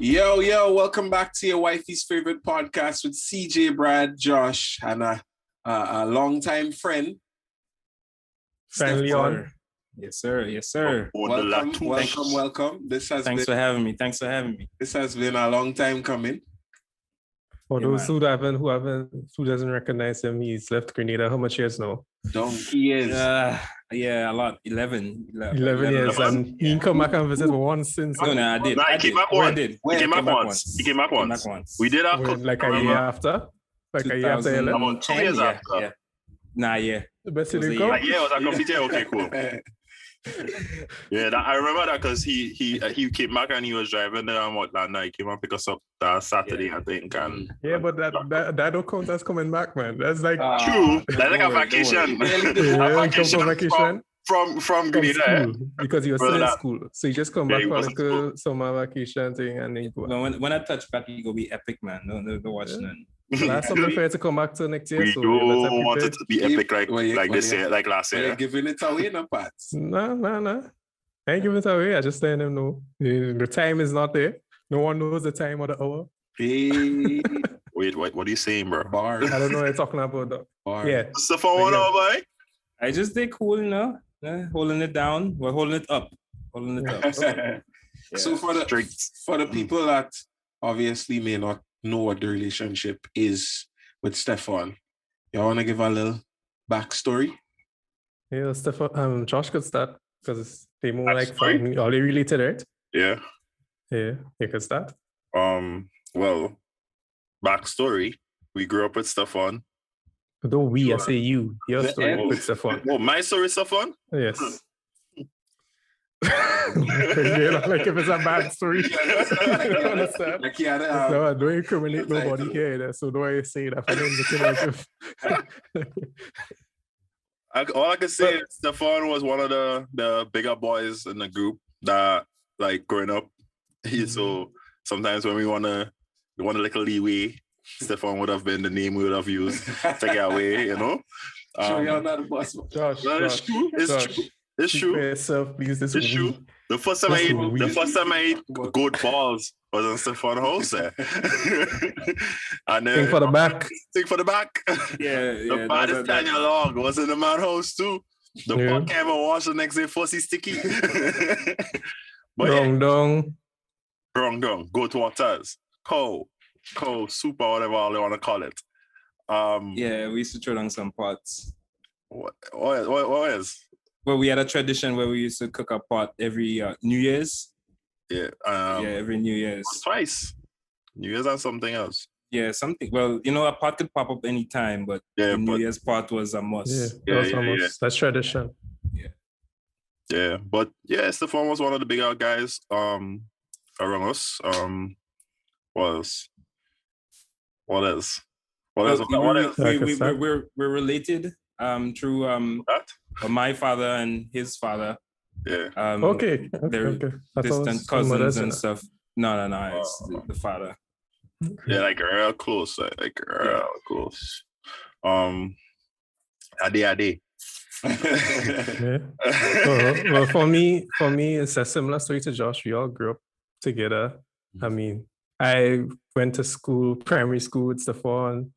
Yo, welcome back to your wifey's favorite podcast with CJ, Brad, Josh, and a longtime friend. Leon. Yes, sir. Welcome. Thanks for having me. This has been a long time coming. For those who doesn't recognize him, he's left Grenada. How much years now? Donkey years. A lot. 11 years. And he come back and visit once since. No, I did. He came back once. He came back once. We did our like a year after. Like a year after. About 2 years after. Yeah. Nah, yeah. The best was a complete okay, cool. Yeah, I remember that because he came back and he was driving there and whatnot. He came and pick us up that Saturday, I think. And but that don't count as coming back, man. That's like true. That's like a vacation. A vacation from Grenada. Because you're still in school, so you just come back for like a summer vacation thing and then you go. No, when I touch back, you go be epic, man. No watch none. That's something fair to come back to next year. We do want it to be epic like this year, like last year. You're giving it away, no parts. No. I ain't giving it away. I just letting them know. The time is not there. No one knows the time or the hour. Hey. Wait, what are you saying, bro? Bar. I don't know what you're talking about, though. Bar. Yeah. Stuff for one boy. I just stay cool, holding it down. We're holding it up. So for the people that obviously may not know what the relationship is with Stefan, you want to give a little backstory? Yeah, Stefan. Josh could start because they more like family. Are they related, right? Yeah. Yeah, you could start. Well, backstory. We grew up with Stefan. Don't I say you. Your story with Stefan. Oh, my story, Stefan? Yes. Like if it's a bad story. You understand? Like no, don't incriminate nobody here. So don't I say that for them looking like all I can say is Stefan was one of the bigger boys in the group that, like, growing up. So sometimes when we want a little leeway, Stefan would have been the name we would have used to get away, Sure, you're not a boss. Josh, it's true. Yourself, please. It's true. The first time I ate good balls was in Stefan's house. And Think for the back. Yeah. The baddest Daniel Log was in the man house too. The pot came and washed the next day, fussy sticky. Wrong. Goat waters. Cold, super, whatever all they want to call it. We used to throw down some pots. What is? Well, we had a tradition where we used to cook a pot every New Year's. Yeah. Every New Year's. Twice. New Year's and something else. Yeah, something. Well, a pot could pop up anytime, but the New Year's pot was a must. Yeah. That's tradition. Yeah, but Stefan was one of the bigger guys around us. What else? We're related through my father and his father. Yeah. Okay. They're distant cousins and stuff. No, it's the father. Yeah, like real close. Close. Ade. Yeah. Well, for me, it's a similar story to Josh. We all grew up together. I mean, I went to school, primary school with Stefan,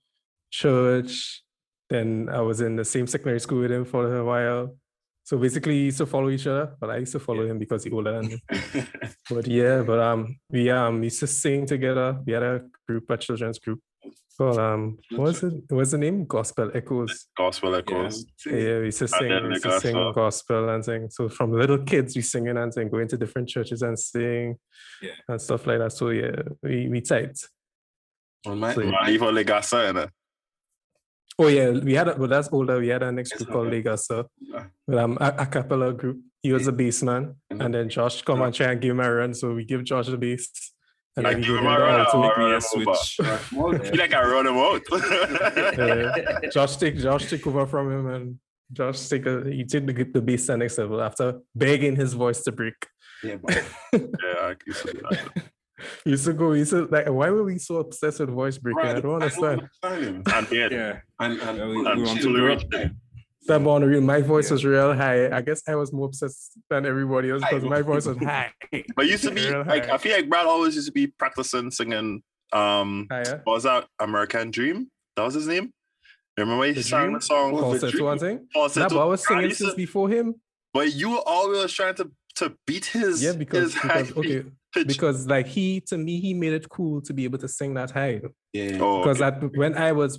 church. Then I was in the same secondary school with him for a while. So basically, we used to follow each other, but I used to follow him because he older than me. We used to sing together. We had a children's group. Well, what's the name? Gospel Echoes. Yeah, we used to sing gospel and sing. So from little kids, we singing and sing, going to different churches and sing and stuff like that. So we tight. Oh yeah, we had that's older. We had a next group called Legasa, a cappella group. He was a bass man, and then Josh come and try and give him a run. So we give Josh the bass, and then we give him the alto. Me a switch. Feel like I run him out. Josh take over from him, and Josh take the bass to the next level after begging his voice to break. Yeah, I used to do that. Like, why were we so obsessed with voice breaking? I don't understand. And yeah. And we want to grow up. That boundary, my voice was real high. I guess I was more obsessed than everybody else because my voice was high. But it used to be like I feel like Brad always used to be practicing singing. What was that? American Dream? That was his name. Remember he sang the song? Falsetto one thing. Nah, but I was singing since before him. But you were always trying to beat his because like he made it cool to be able to sing that high. Yeah. Because when I was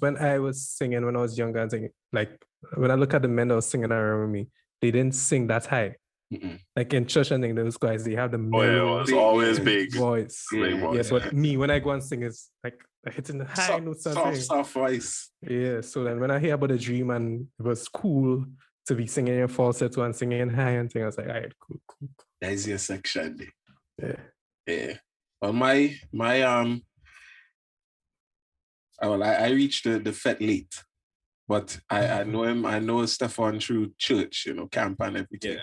singing when I was younger and singing, like when I look at the men that was singing around me, they didn't sing that high. Mm-mm. Like in church and those guys, they have the mellow, it's always big voice. Yeah, but me when I go and sing, it's like hitting the high notes. Soft voice. Yeah. So then when I hear about the dream and it was cool to be singing in falsetto and singing in high and thing, I was like, all right, cool. That is your section. Yeah. Well, I reached the fet late, but I know him. I know Stefan through church, camp and everything.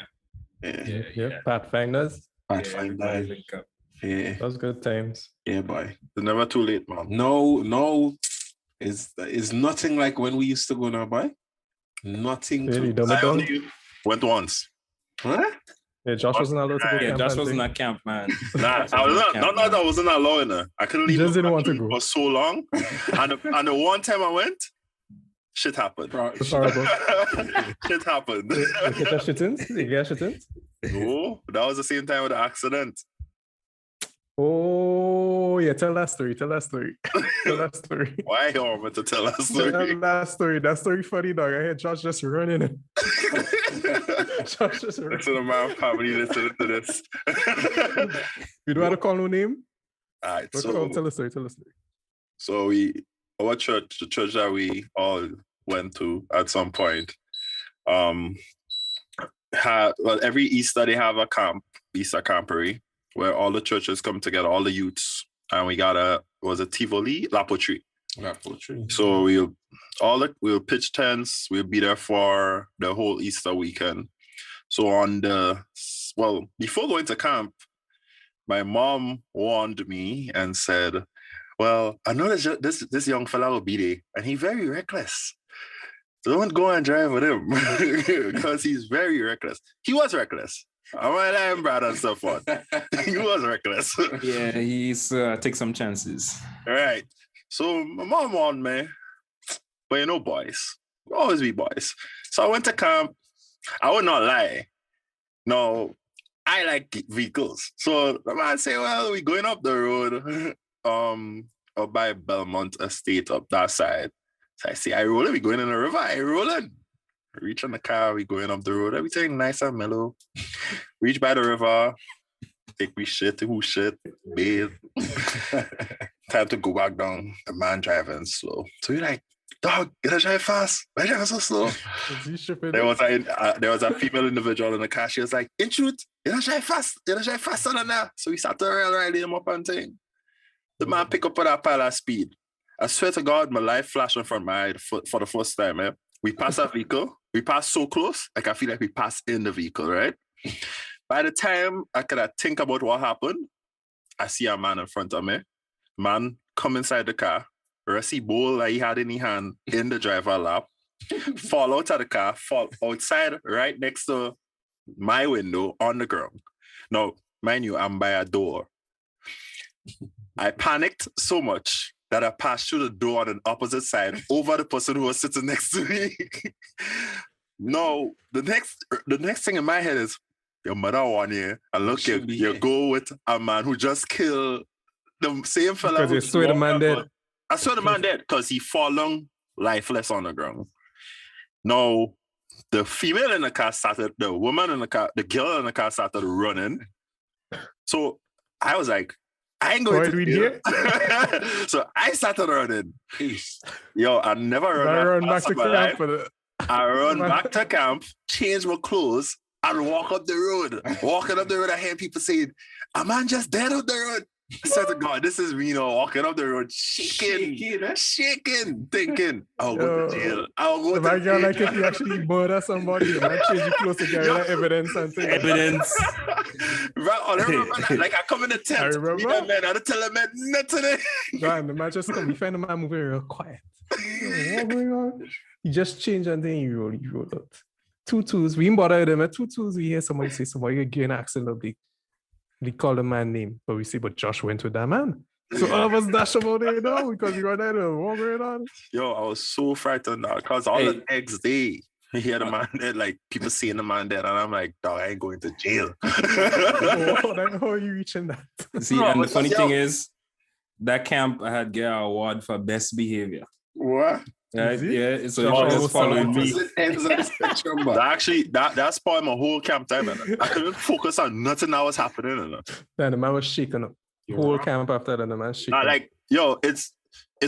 Yeah. Pathfinders. Yeah. Those good times. Yeah, boy. It's never too late, man. No. It's nothing like when we used to go now, boy. Nothing. Really, I only went once. Huh? Yeah, Josh wasn't allowed to go. Yeah, Josh wasn't at camp, man. Nah, I wasn't allowed. I couldn't leave. He just didn't want to go for so long. and the one time I went, shit happened. It's horrible. Shit happened. You get shit in? No, that was the same time with the accident. Oh, yeah, tell that story. Why you want me to tell that story? Tell that story. That story funny, dog. I hear Josh just running. Josh just running. Listen to my family listening to this. You don't have to call no name? All right, tell the story. So our church, the church that we all went to at some point, every Easter they have a camp, Easter camporee, where all the churches come together, all the youths, and we got Tivoli, La Poterie. So we'll pitch tents, we'll be there for the whole Easter weekend. So before going to camp, my mom warned me and said, well, I know this young fella will be there, and he's very reckless. So don't go and drive with him because he's very reckless. He was reckless. I'm like, Brad and stuff on. He was reckless. Yeah, he's take some chances. All right. So my mom warned me, but boys, we'll always be boys. So I went to camp. I would not lie. No, I like vehicles. So the man say, well, we're going up the road, up by Belmont Estate up that side. So I say, I roll it. We going in the river. I rolling. Reach in the car, we going up the road, everything nice and mellow. Reach by the river, take me shit, bathe. Time to go back down. The man driving slow. So we're like, dog, get a drive fast. Why driving so slow? There was a female individual in the car. She was like, in truth, get a drive fast. Get a drive faster than that. So we started to ride him up and thing. The man pick up at that pile of speed. I swear to God, my life flashed in front of my eye for the first time, man. We passed a vehicle. We passed so close, like I feel like we passed in the vehicle, right? By the time I could think about what happened, I see a man in front of me. Man come inside the car, rusty bowl that he had in his hand in the driver lap, fall out of the car, fall outside right next to my window on the ground. Now, mind you, I'm by a door. I panicked so much that I passed through the door on the opposite side over the person who was sitting next to me. No, the next thing in my head is, your mother won here, and look, you go with a man who just killed the same fella. Because you swear the man dead. I swear the man dead because he fallen lifeless on the ground. No, the female in the car started, the woman in the car, the girl in the car started running. So I was like, I ain't going to do it. So I started running. Peace. Yo, I never run back to camp for the... I run back to camp, change my clothes, and walk up the road. Walking up the road, I hear people saying, a man just dead up the road. I said to God, this is me, walking up the road, shaking, thinking, I'll go to jail. I'll go to jail. Like if you actually murder somebody, man, change you close to get like evidence and things. Evidence. Right, I remember that. Like I come in the tent, I remember. yeah, man, I don't tell him nothing. Man, the man just come. We find the man moving real quiet. What going on? You just change and then you roll out. 2 tools. We didn't bother them. 2 tools. We hear somebody say somebody again accent of they call the man name, but we see, but Josh went with that man. So all of us dash about there, because we run out of what going on. Yo, I was so frightened because all the next day, you hear the man dead, like people seeing the man dead, and I'm like, dog, I ain't going to jail. How are you reaching that? See, and the funny thing is, that camp I had get an award for best behavior. What? Right? Yeah, so Josh just following me. Actually, that spoiled my whole camp time. I couldn't focus on nothing that was happening. Then the man was shaking up. Whole camp after that, the man shaking up. Like, yo, it's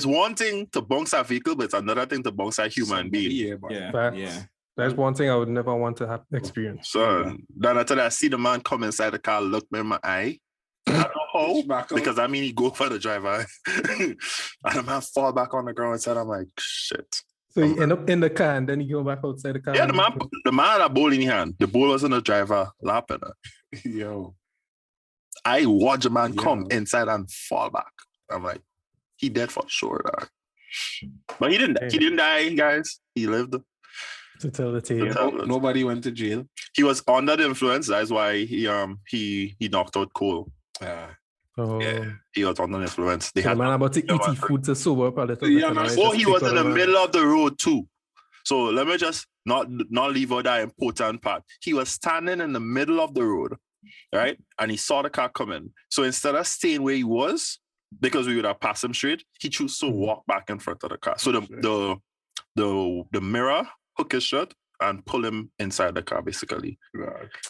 one thing to bounce a vehicle, but it's another thing to bounce a human being. Yeah. That's one thing I would never want to experience. So then after that, I see the man come inside the car, look me in my eye. I don't know how, because I mean he go for the driver. And the man fall back on the ground inside. I'm like, shit. So you end up in the car and then you go back outside the car. Yeah, the man had a bowl in his hand. The bowl was in the driver lapping her. Yo. I watch the man come inside and fall back. I'm like, he dead for sure, dog. But he didn't. He didn't die, guys. He lived. To tell the tale. Nobody went to jail. He was under the influence. That's why he knocked out Cole. Yeah, he was under the influence. They had man about to eat food to sober up a little bit. He was in the middle of the road too. So let me just not leave out that important part. He was standing in the middle of the road, right? And he saw the car coming. So instead of staying where he was, because we would have passed him straight, he chose to walk back in front of the car. So the mirror hook his shut and pull him inside the car, basically.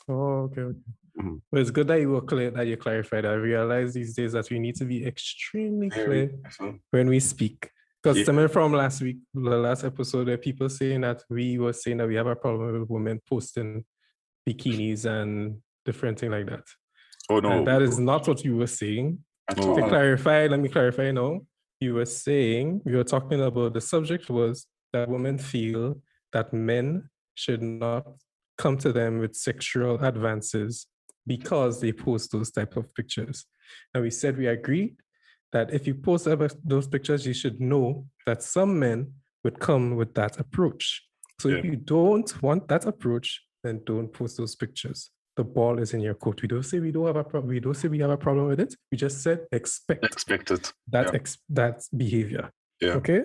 Oh, okay. Mm-hmm. Well, it's good that you were clear, that you clarified. I realize these days that we need to be extremely clear when we speak. Because stemming from last week, the last episode, there people saying that we were saying that we have a problem with women posting bikinis and different things like that. Oh no, and that is not what you were saying. To clarify, let me clarify now. You were talking about the subject was that women feel that men should not come to them with sexual advances because they post those type of pictures. And we said we agreed that if you post those pictures, you should know that some men would come with that approach. So if you don't want that approach, then don't post those pictures. The ball is in your court. We don't say we don't have a problem. We don't say we have a problem with it. We just said expect it. That behavior. Yeah. Okay.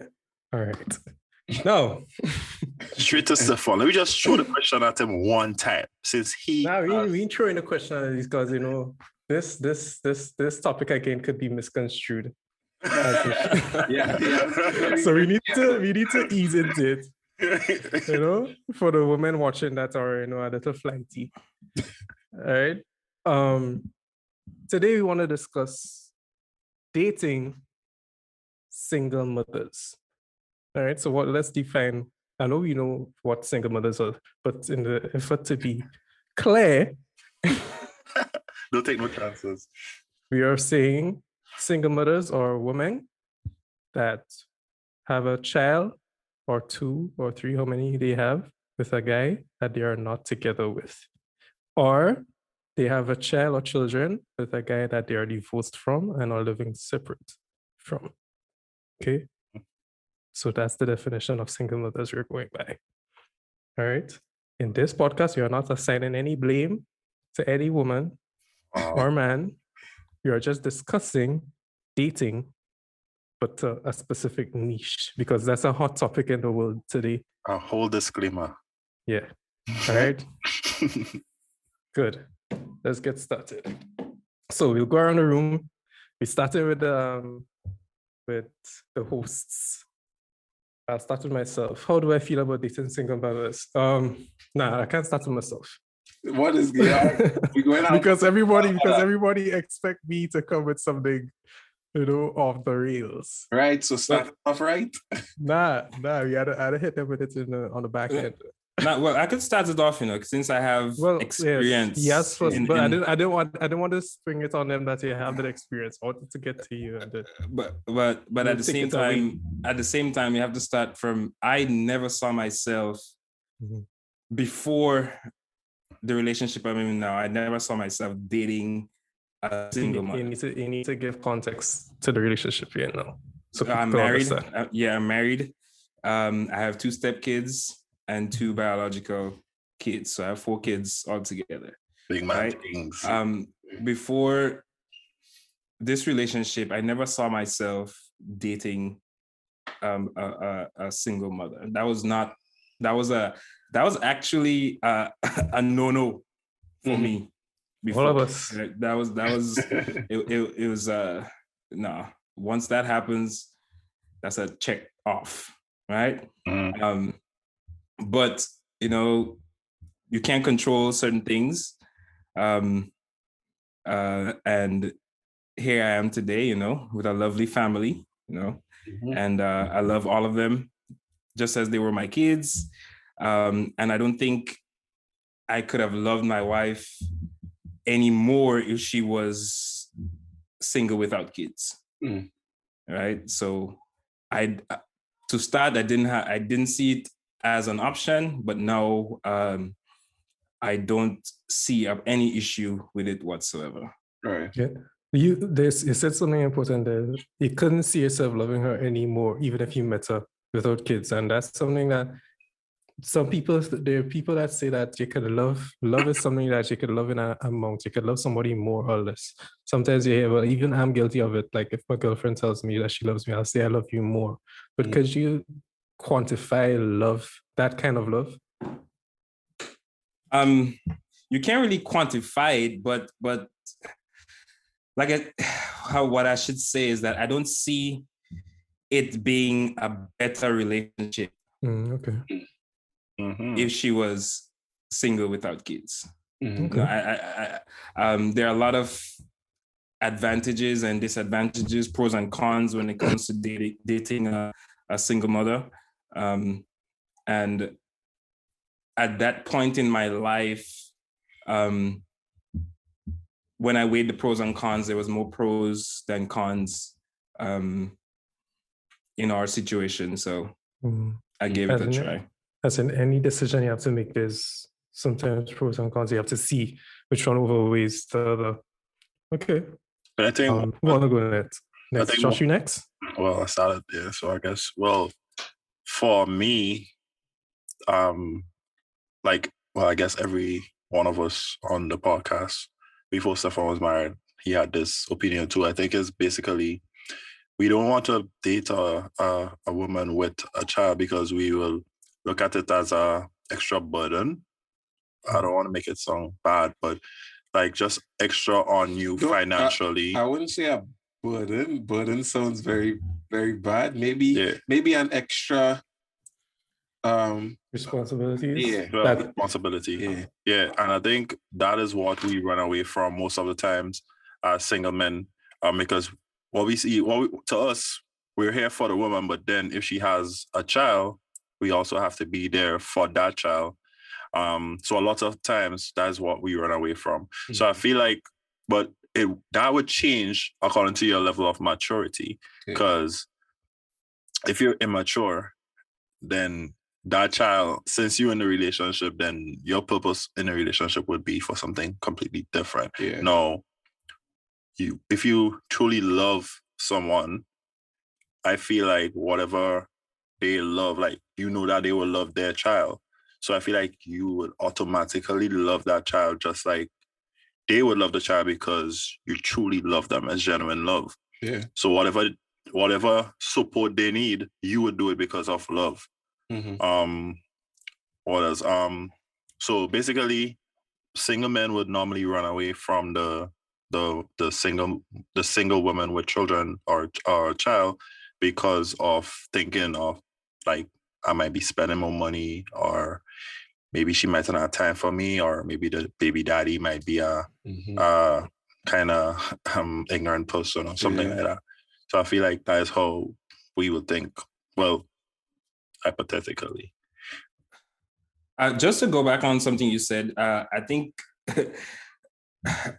All right. Now, straight to Stefan. Let me just throw the question at him one time, since he. We ain't throwing the question at these because this topic again could be misconstrued. So we need to ease into it. For the women watching that are a little flighty. All right. Today we want to discuss dating single mothers. All right. So let's define. I know we know what single mothers are, but in the effort to be clear, don't take no chances. We are saying single mothers are women that have a child or 2 or 3, how many they have, with a guy that they are not together with. Or they have a child or children with a guy that they are divorced from and are living separate from. Okay? So that's the definition of single mothers we're going by. All right? In this podcast, we are not assigning any blame to any woman or man. We are just discussing dating, but to a specific niche, because that's a hot topic in the world today. A whole disclaimer. Yeah. All right. Good. Let's get started. So we'll go around the room. We started with the hosts. I'll start with myself. How do I feel about dating single mothers? I can't start with myself. What is going on? because everybody expect me to come with something, off the rails. Right. So start off right. Nah. We had to hit them with it on the back end. Well, I could start it off, since I have experience. Yes, first, but I didn't want to spring it on them that you have that experience. I wanted to get to you, and but at the same time, you have to start from. I never saw myself before the relationship I'm in now. I never saw myself dating a single mother. You need to give context to the relationship you're in now. So I'm married. I'm married. I have 2 stepkids and 2 biological kids. So I have 4 kids altogether. Big man right? things. Before this relationship, I never saw myself dating a single mother. That was actually a no-no for me. Before. All of us. That was it was no. Once that happens, that's a check off, right? But you can't control certain things. And here I am today, with a lovely family, and I love all of them just as they were my kids. And I don't think I could have loved my wife anymore if she was single without kids. Right? So to start, I didn't see it as an option, but now I don't see any issue with it whatsoever. Right. Yeah. You said something important there. You couldn't see yourself loving her anymore, even if you met her without kids. And that's something that there are people that say that you could love is something that you could love in a amount. You could love somebody more or less. Sometimes you hear, well, even I'm guilty of it. Like if my girlfriend tells me that she loves me, I'll say I love you more. But could you quantify love, that kind of love? You can't really quantify it, but what I should say is that I don't see it being a better relationship. Okay. If she was single without kids. Okay. There are a lot of advantages and disadvantages, pros and cons when it comes to dating a single mother. And at that point in my life, when I weighed the pros and cons, there was more pros than cons in our situation. So I gave it a try. As in any decision you have to make, there's sometimes pros and cons. You have to see which one overweighs the other. Okay. But I think who want to go next? Josh, you next? Well, I started there, so I guess. Well, for me, I guess every one of us on the podcast before Stefan was married, he had this opinion too. I think it's basically we don't want to date a woman with a child because we will look at it as a extra burden. I don't want to make it sound bad, but like just extra on you financially. I wouldn't say a burden. Burden sounds very, very bad. Maybe an extra responsibilities. Responsibility. Yeah. And I think that is what we run away from most of the times as single men. Because what we see, to us, we're here for the woman, but then if she has a child, we also have to be there for that child. So a lot of times that's what we run away from. So I feel like, but that would change according to your level of maturity. Because if you're immature, then that child, since you're in a relationship, then your purpose in a relationship would be for something completely different. No, if you truly love someone, I feel like whatever they love, like, that they will love their child. So I feel like you would automatically love that child just like they would love the child because you truly love them as genuine love. Yeah. So whatever support they need, you would do it because of love. What else? So basically, single men would normally run away from the single woman with children or a child because of thinking of like, I might be spending more money, or maybe she might not have time for me, or maybe the baby daddy might be a kind of ignorant person or something like that. So I feel like that is how we would think. Well, hypothetically. Just to go back on something you said, I think,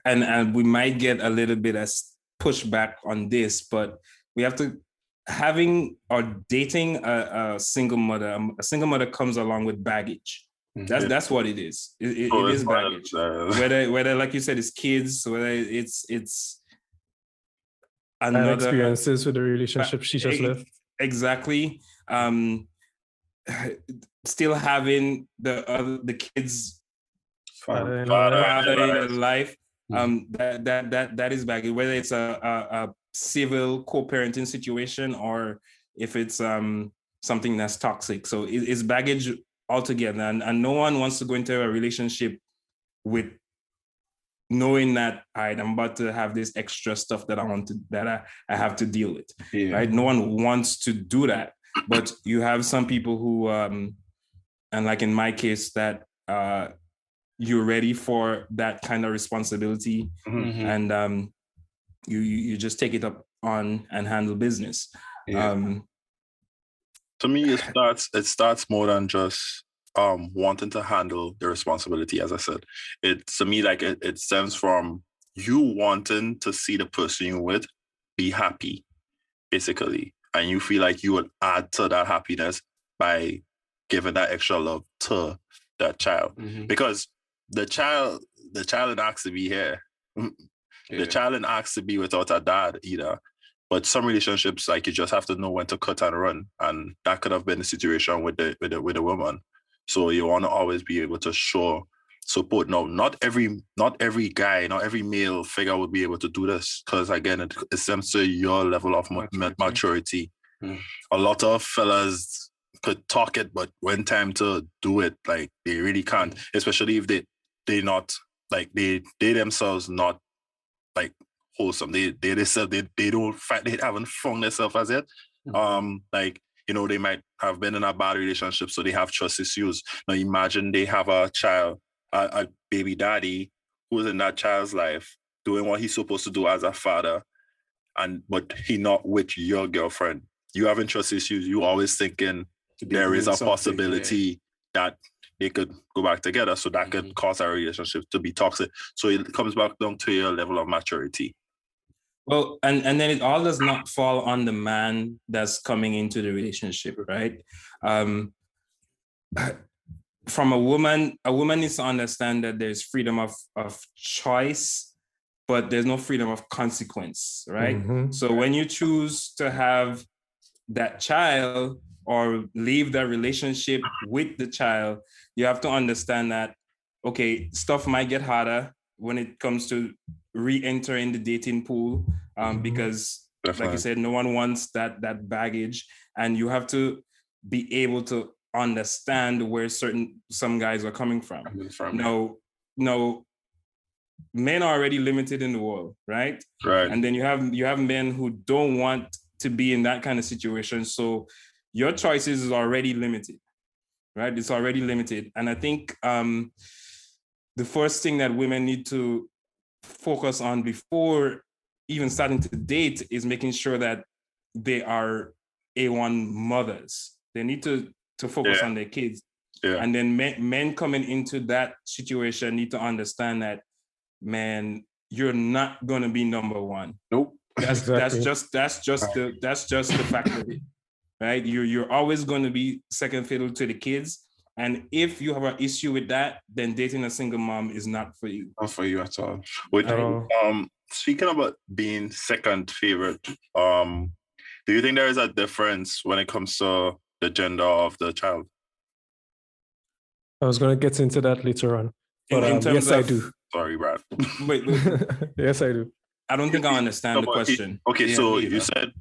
and we might get a little bit of pushback on this, but we have to having or dating a single mother. A single mother comes along with baggage. That's what it is. It is baggage. Whether like you said, it's kids, whether it's another experiences with the relationship she just left. Exactly. Still having the kids father in life. That is baggage. Whether it's a civil co-parenting situation or if it's something that's toxic. So it's baggage altogether, and no one wants to go into a relationship with knowing that, all right, I'm about to have this extra stuff that I have to deal with. Right? No one wants to do that, but you have some people who and like in my case, that you're ready for that kind of responsibility, and you just take it up on and handle business. To me, it starts more than just wanting to handle the responsibility. As I said, to me, like it stems from you wanting to see the person you're with be happy, basically, and you feel like you would add to that happiness by giving that extra love to that child, because the child didn't ask to be here. The child didn't ask to be without a dad either. But some relationships, like, you just have to know when to cut and run, and that could have been the situation with the woman. So you want to always be able to show support. No, not every guy, not every male figure would be able to do this, because again, it stems to your level of maturity. A lot of fellas could talk it, but when time to do it, like, they really can't. Especially if they not like they themselves not like wholesome. They don't find, they haven't found themselves as yet. Like, you know, they might have been in a bad relationship, so they have trust issues. Now imagine they have a child, a baby daddy who's in that child's life doing what he's supposed to do as a father, but he not with your girlfriend. You having trust issues. You always thinking there is a possibility that they could go back together, so that could cause our relationship to be toxic. So it comes back down to your level of maturity. Well, and then it all does not fall on the man that's coming into the relationship, right? From a woman needs to understand that there's freedom of choice, but there's no freedom of consequence, right? So when you choose to have that child or leave that relationship with the child, you have to understand that, okay, stuff might get harder when it comes to re-entering the dating pool, because like you said, no one wants that baggage, and you have to be able to understand where some guys are coming from. No, men are already limited in the world, right? And then you have men who don't want to be in that kind of situation, so your choices is already limited, right? It's already limited. And I think the first thing that women need to focus on before even starting to date is making sure that they are A1 mothers. They need to focus on their kids. And then men coming into that situation need to understand that, man, you're not gonna be number one. Nope. That's just the fact of it, right? You're always going to be second fiddle to the kids, and if you have an issue with that, then dating a single mom is not for you. Not for you at all. Speaking about being second favorite, do you think there is a difference when it comes to the gender of the child? I was going to get into that later on, but yes, I do. Sorry, Brad. Wait. Yes, I do. I don't think I understand the question. Okay, so you said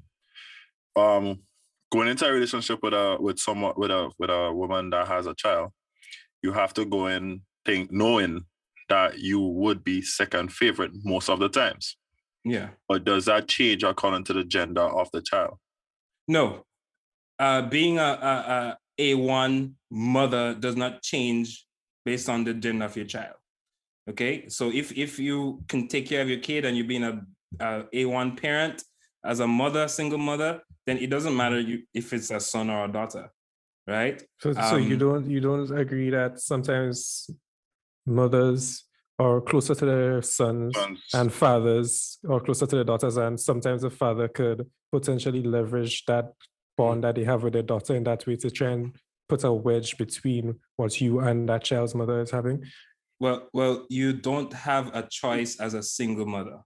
going into a relationship with a woman that has a child, you have to go in knowing that you would be second favorite most of the times. Yeah. But does that change according to the gender of the child? No. Being a A1 mother does not change based on the gender of your child. Okay, so if you can take care of your kid and you're being a A1 parent as a mother, single mother, then it doesn't matter if it's a son or a daughter, right? So you don't agree that sometimes mothers are closer to their sons and fathers are closer to their daughters, and sometimes the father could potentially leverage that bond that they have with their daughter in that way to try and put a wedge between what you and that child's mother is having? Well, you don't have a choice as a single mother.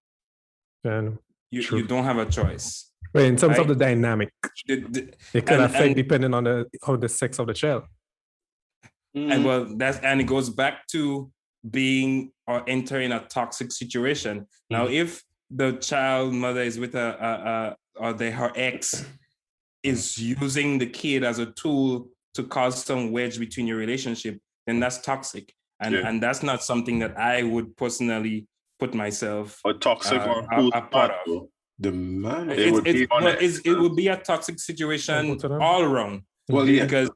And you don't have a choice. Well, in terms of right? the dynamic, it could affect depending on the sex of the child. And well, it goes back to being or entering a toxic situation. Now, if the child mother is with her ex is using the kid as a tool to cause some wedge between your relationship, then that's toxic. And that's not something that I would personally put myself a toxic or a part of. The man, it would be a toxic situation all around. Well, yeah,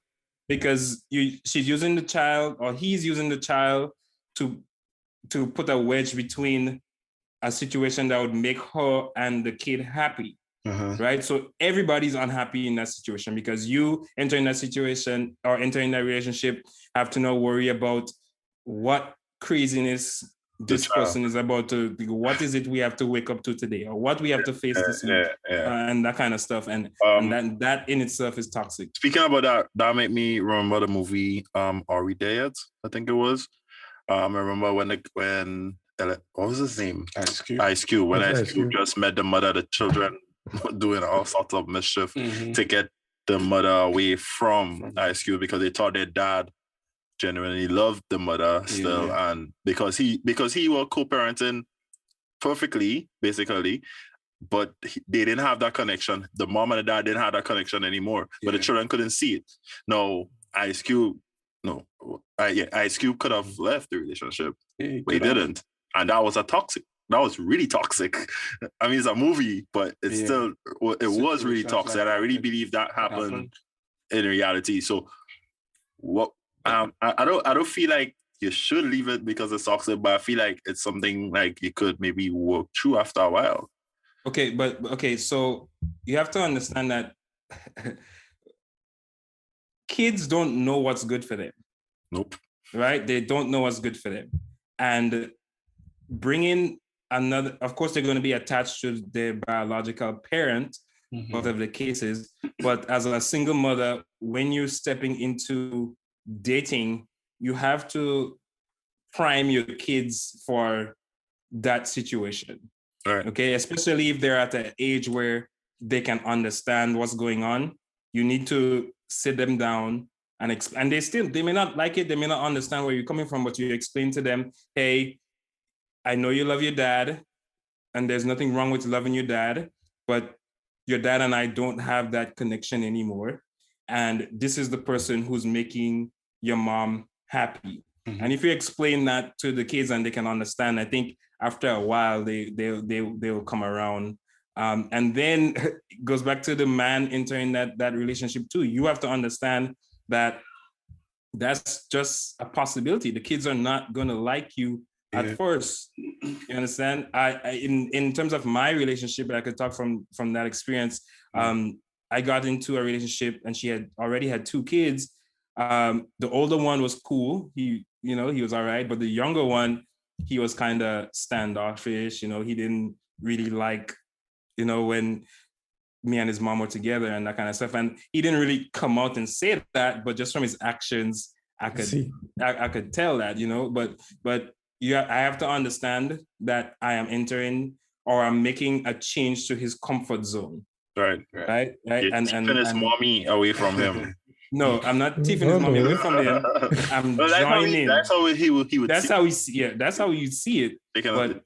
because she's using the child, or he's using the child to put a wedge between a situation that would make her and the kid happy. Right? So everybody's unhappy in that situation, because you entering that situation or entering that relationship have to now worry about what craziness this person is about to, what is it we have to wake up to today, or what we have to face this week, and that kind of stuff. And that in itself is toxic. Speaking about that made me remember the movie Are We There Yet? I think it was. I remember when what was his name? Ice Cube. When Ice Cube just met the mother of the children doing all sorts of mischief to get the mother away from Ice Cube, because they thought their dad genuinely loved the mother still, and because he was co-parenting perfectly, basically, but they didn't have that connection. The mom and the dad didn't have that connection anymore, but the children couldn't see it. Ice Cube could have left the relationship, but he didn't, and that was really toxic. I mean, it's a movie, but it's still, it was really toxic, and I really believe that happened in reality. So what? I don't feel like you should leave it because it's toxic, but I feel like it's something like you could maybe work through after a while. So you have to understand that kids don't know what's good for them. Nope. Right? They don't know what's good for them. And bringing another, of course, they're going to be attached to their biological parent, whatever the case is. But as a single mother, when you're stepping into dating, you have to prime your kids for that situation. Right. Okay, especially if they're at an age where they can understand what's going on. You need to sit them down and they may not like it, they may not understand where you're coming from, but you explain to them, hey, I know you love your dad, and there's nothing wrong with loving your dad, but your dad and I don't have that connection anymore. And this is the person who's making your mom happy. And if you explain that to the kids and they can understand, I think after a while they'll come around. And then it goes back to the man entering that relationship too. You have to understand that that's just a possibility. The kids are not going to like you at first. You understand? In terms of my relationship, I could talk from that experience. I got into a relationship and she had already had 2 kids. The older one was cool. He was all right. But the younger one, he was kind of standoffish. He didn't really like, when me and his mom were together and that kind of stuff. And he didn't really come out and say that, but just from his actions, I could tell that, but I have to understand that I am entering or I'm making a change to his comfort zone. Right. You're keeping his mommy away from him. No, I'm not keeping his mommy away from him. I'm joining. That's how he would. That's how we see it. That's how you see it. But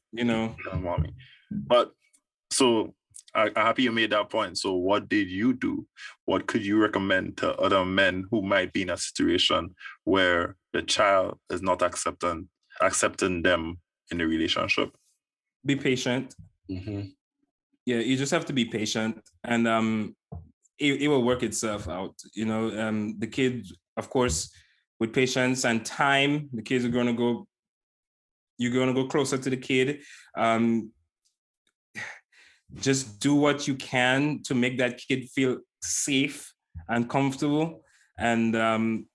mommy. But so I'm happy you made that point. So what did you do? What could you recommend to other men who might be in a situation where the child is not accepting them in the relationship? Be patient. Yeah, you just have to be patient, and it will work itself out. The kid, of course, with patience and time, the kids are going to go. You're going to go closer to the kid. Just do what you can to make that kid feel safe and comfortable. and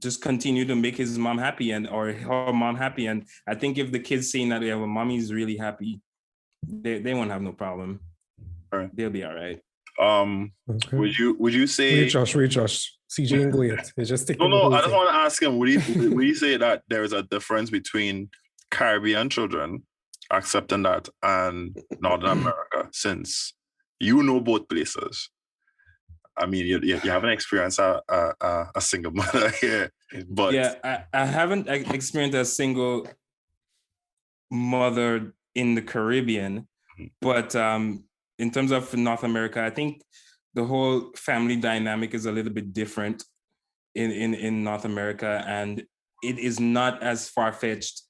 just continue to make his mom happy or her mom happy. And I think if the kids saying that, yeah, well, mommy's really happy, they won't have no problem. Right. They'll be all right. Okay. Would you say Wait, Josh. CJ ain't go yet. It's just taking no, the whole I just thing. want to ask him, would you say that there is a difference between Caribbean children accepting that and Northern America, since you know both places? I mean, you haven't experienced a single mother here, but yeah, I haven't experienced a single mother in the Caribbean, but in terms of North America, I think the whole family dynamic is a little bit different in North America, and it is not as far-fetched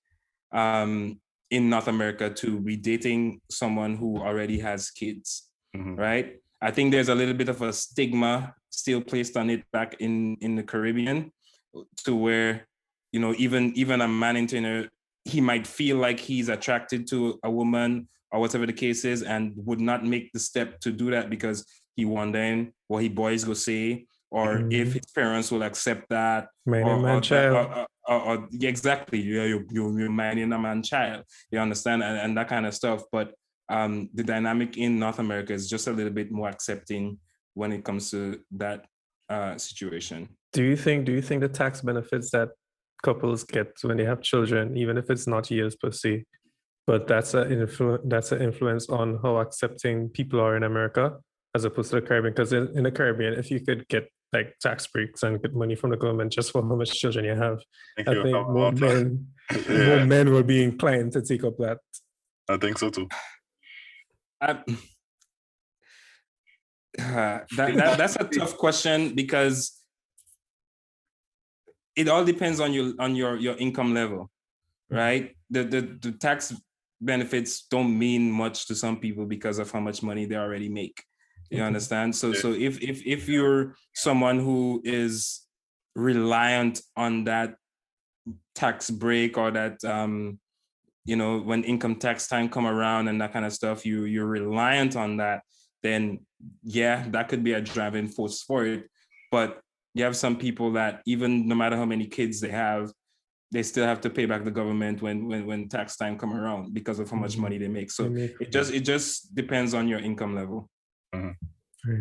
in North America to be dating someone who already has kids, right? I think there's a little bit of a stigma still placed on it back in the Caribbean, to where, you know, even a man into he might feel like he's attracted to a woman or whatever the case is, and would not make the step to do that because he wondering what his boys go say, or if his parents will accept that, or exactly, you're minding a man child, you understand, and that kind of stuff. But the dynamic in North America is just a little bit more accepting when it comes to that situation. Do you think the tax benefits that couples get when they have children, even if it's not years per se, but that's an influence on how accepting people are in America as opposed to the Caribbean? Because in the Caribbean, if you could get like tax breaks and get money from the government just for how much children you have, I think more men will be inclined to take up that. I think so too. That's a tough question, because it all depends on your income level, right? The tax benefits don't mean much to some people because of how much money they already make. You understand? So if you're someone who is reliant on that tax break, or that you know, when income tax time come around and that kind of stuff, you're reliant on that, then yeah, that could be a driving force for it. But you have some people that even no matter how many kids they have, they still have to pay back the government when tax time come around because of how much money they make. So it just depends on your income level,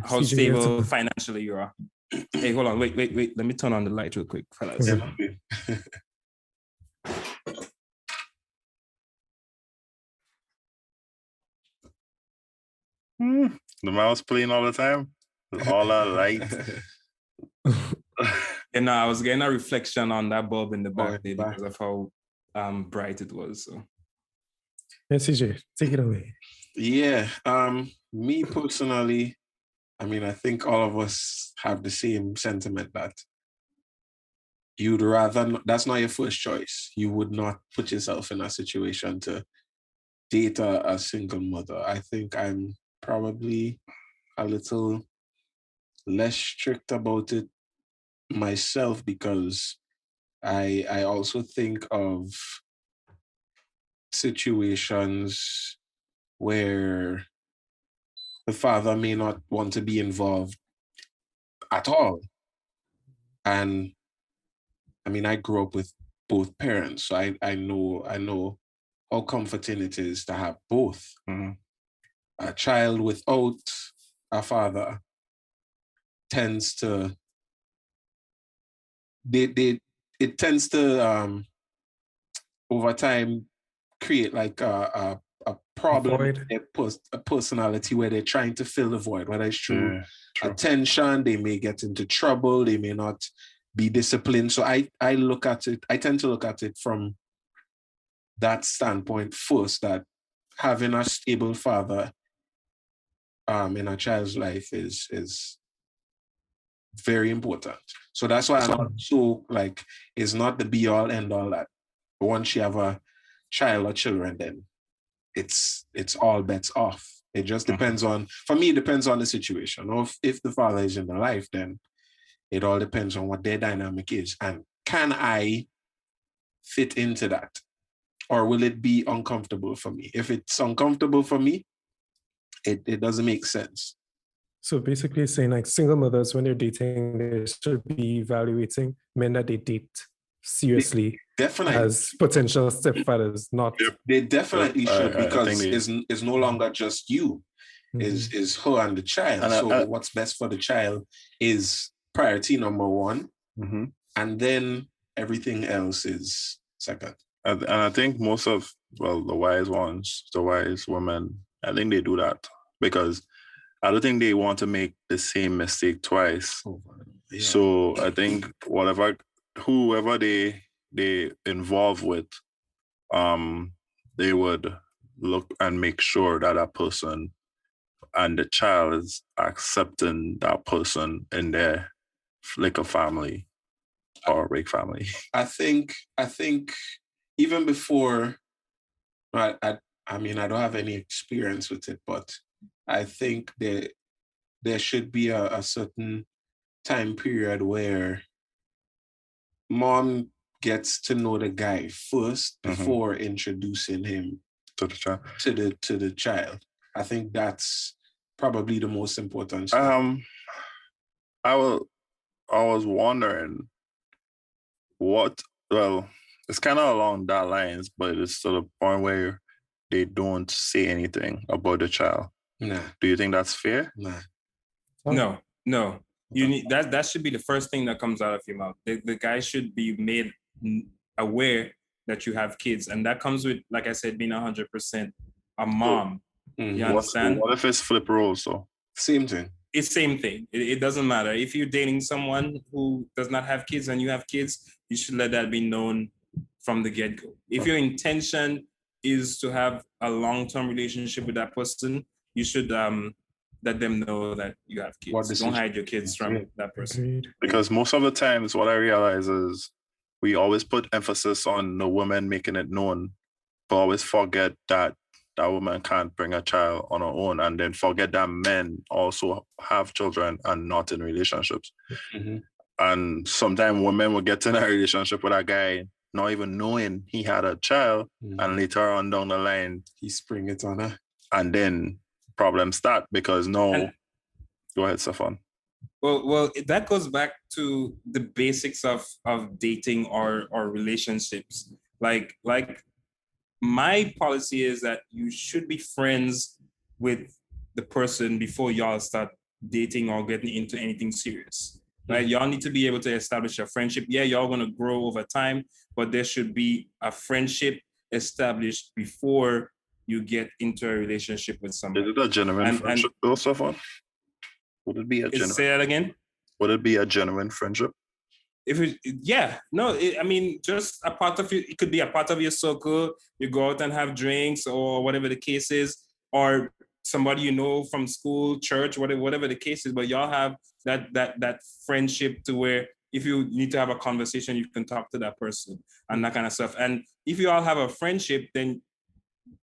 how stable financially you are. Hey, hold on, wait. Let me turn on the light real quick, fellas. The mouse playing all the time. All that light. And I was getting a reflection on that bulb in the back there because of how bright it was. So. Yes, CJ, take it away. Yeah, me personally, I mean, I think all of us have the same sentiment that you'd rather, that's not your first choice. You would not put yourself in a situation to date a single mother. I think I'm probably a little less strict about it myself, because I also think of situations where the father may not want to be involved at all. And I mean, I grew up with both parents, so I know how comforting it is to have both. A child without a father tends to it tends to over time create like a problem, a personality where they're trying to fill the void, whether it's through attention, they may get into trouble, they may not be disciplined. So I tend to look at it from that standpoint first, that having a stable father in a child's life is very important. So that's why I'm not so like, it's not the be all end all that once you have a child or children, then it's all bets off. It just depends on, for me, it depends on the situation. Or if the father is in the life, then it all depends on what their dynamic is. And can I fit into that? Or will it be uncomfortable for me? If it's uncomfortable for me, it doesn't make sense. So basically saying like single mothers, when they're dating, they should be evaluating men that they date seriously Definitely. as potential stepfathers, not... They definitely should, because it's no longer just you. Is her and the child. And so what's best for the child is priority number one. And then everything else is second. And I think most of, the wise ones, the wise women, I think they do that because I don't think they want to make the same mistake twice. Yeah. So I think whoever they involve with, they would look and make sure that that person and the child is accepting that person in their like a family or a big family. I think even before, I mean, I don't have any experience with it, but I think there should be a certain time period where mom gets to know the guy first before introducing him to the child. To the child. I think that's probably the most important step. I was wondering it's kind of along that lines, but it's to the point where they don't say anything about the child. Nah. Do you think that's fair? Nah. No. You need that should be the first thing that comes out of your mouth. The guy should be made aware that you have kids, and that comes with, like I said, being 100% a mom. You understand? What if it's flip roles? So same thing. It's same thing. It doesn't matter. If you're dating someone who does not have kids and you have kids, you should let that be known from the get-go. If your intention is to have a long-term relationship with that person, you should let them know that you have kids. Don't hide your kids from that person. Because most of the times what I realize is we always put emphasis on the woman making it known, but always forget that woman can't bring a child on her own, and then forget that men also have children and not in relationships. And sometimes women will get in a relationship with a guy not even knowing he had a child, and later on down the line, he spring it on her. And then problems start because go ahead, Stefan. Well, that goes back to the basics of dating or relationships. Like my policy is that you should be friends with the person before y'all start dating or getting into anything serious. Right? Y'all need to be able to establish a friendship. Yeah, y'all gonna grow over time, but there should be a friendship established before you get into a relationship with somebody. Is it a genuine friendship, though, Stefan? Would it be a genuine? Say that again? Would it be a genuine friendship? I mean, just a part of it could be a part of your circle. You go out and have drinks or whatever the case is, or somebody you know from school, church, whatever the case is. But y'all have that friendship to where if you need to have a conversation, you can talk to that person and that kind of stuff. And if you all have a friendship, then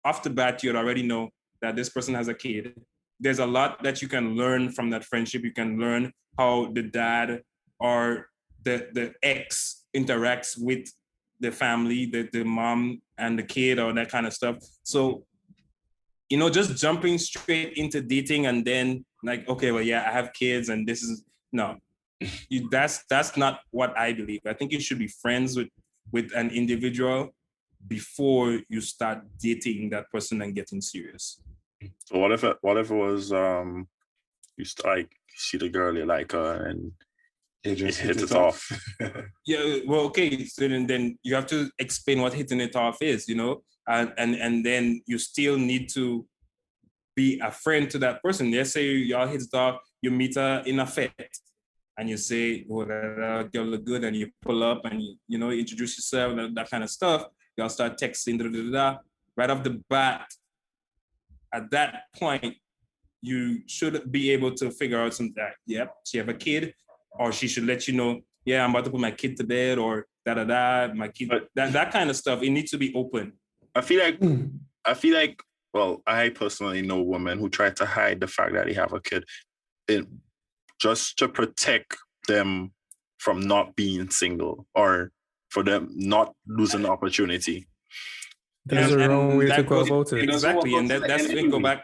off the bat, you'd already know that this person has a kid. There's a lot that you can learn from that friendship. You can learn how the dad or the ex interacts with the family, the mom and the kid or that kind of stuff. So, just jumping straight into dating and then like, okay, well, yeah, I have kids and this is, no, that's not what I believe. I think you should be friends with an individual before you start dating that person and getting serious. So what if it was you see the girl you like her and it just hit it off? Yeah, well, okay. So then you have to explain what hitting it off is, and then you still need to be a friend to that person. Let's say y'all hit it off, you meet her in a fete, and you say, "Oh, that girl look good," and you pull up and you introduce yourself, that kind of stuff. Y'all start texting, right off the bat. At that point, you should be able to figure out something. Yep, she have a kid, or she should let you know, yeah, I'm about to put my kid to bed, or my kid, that kind of stuff. It needs to be open. I feel like, well, I personally know women who try to hide the fact that they have a kid, just to protect them from not being single or for them not losing the opportunity. There's a wrong way to go about it. Exactly, and that's when go back.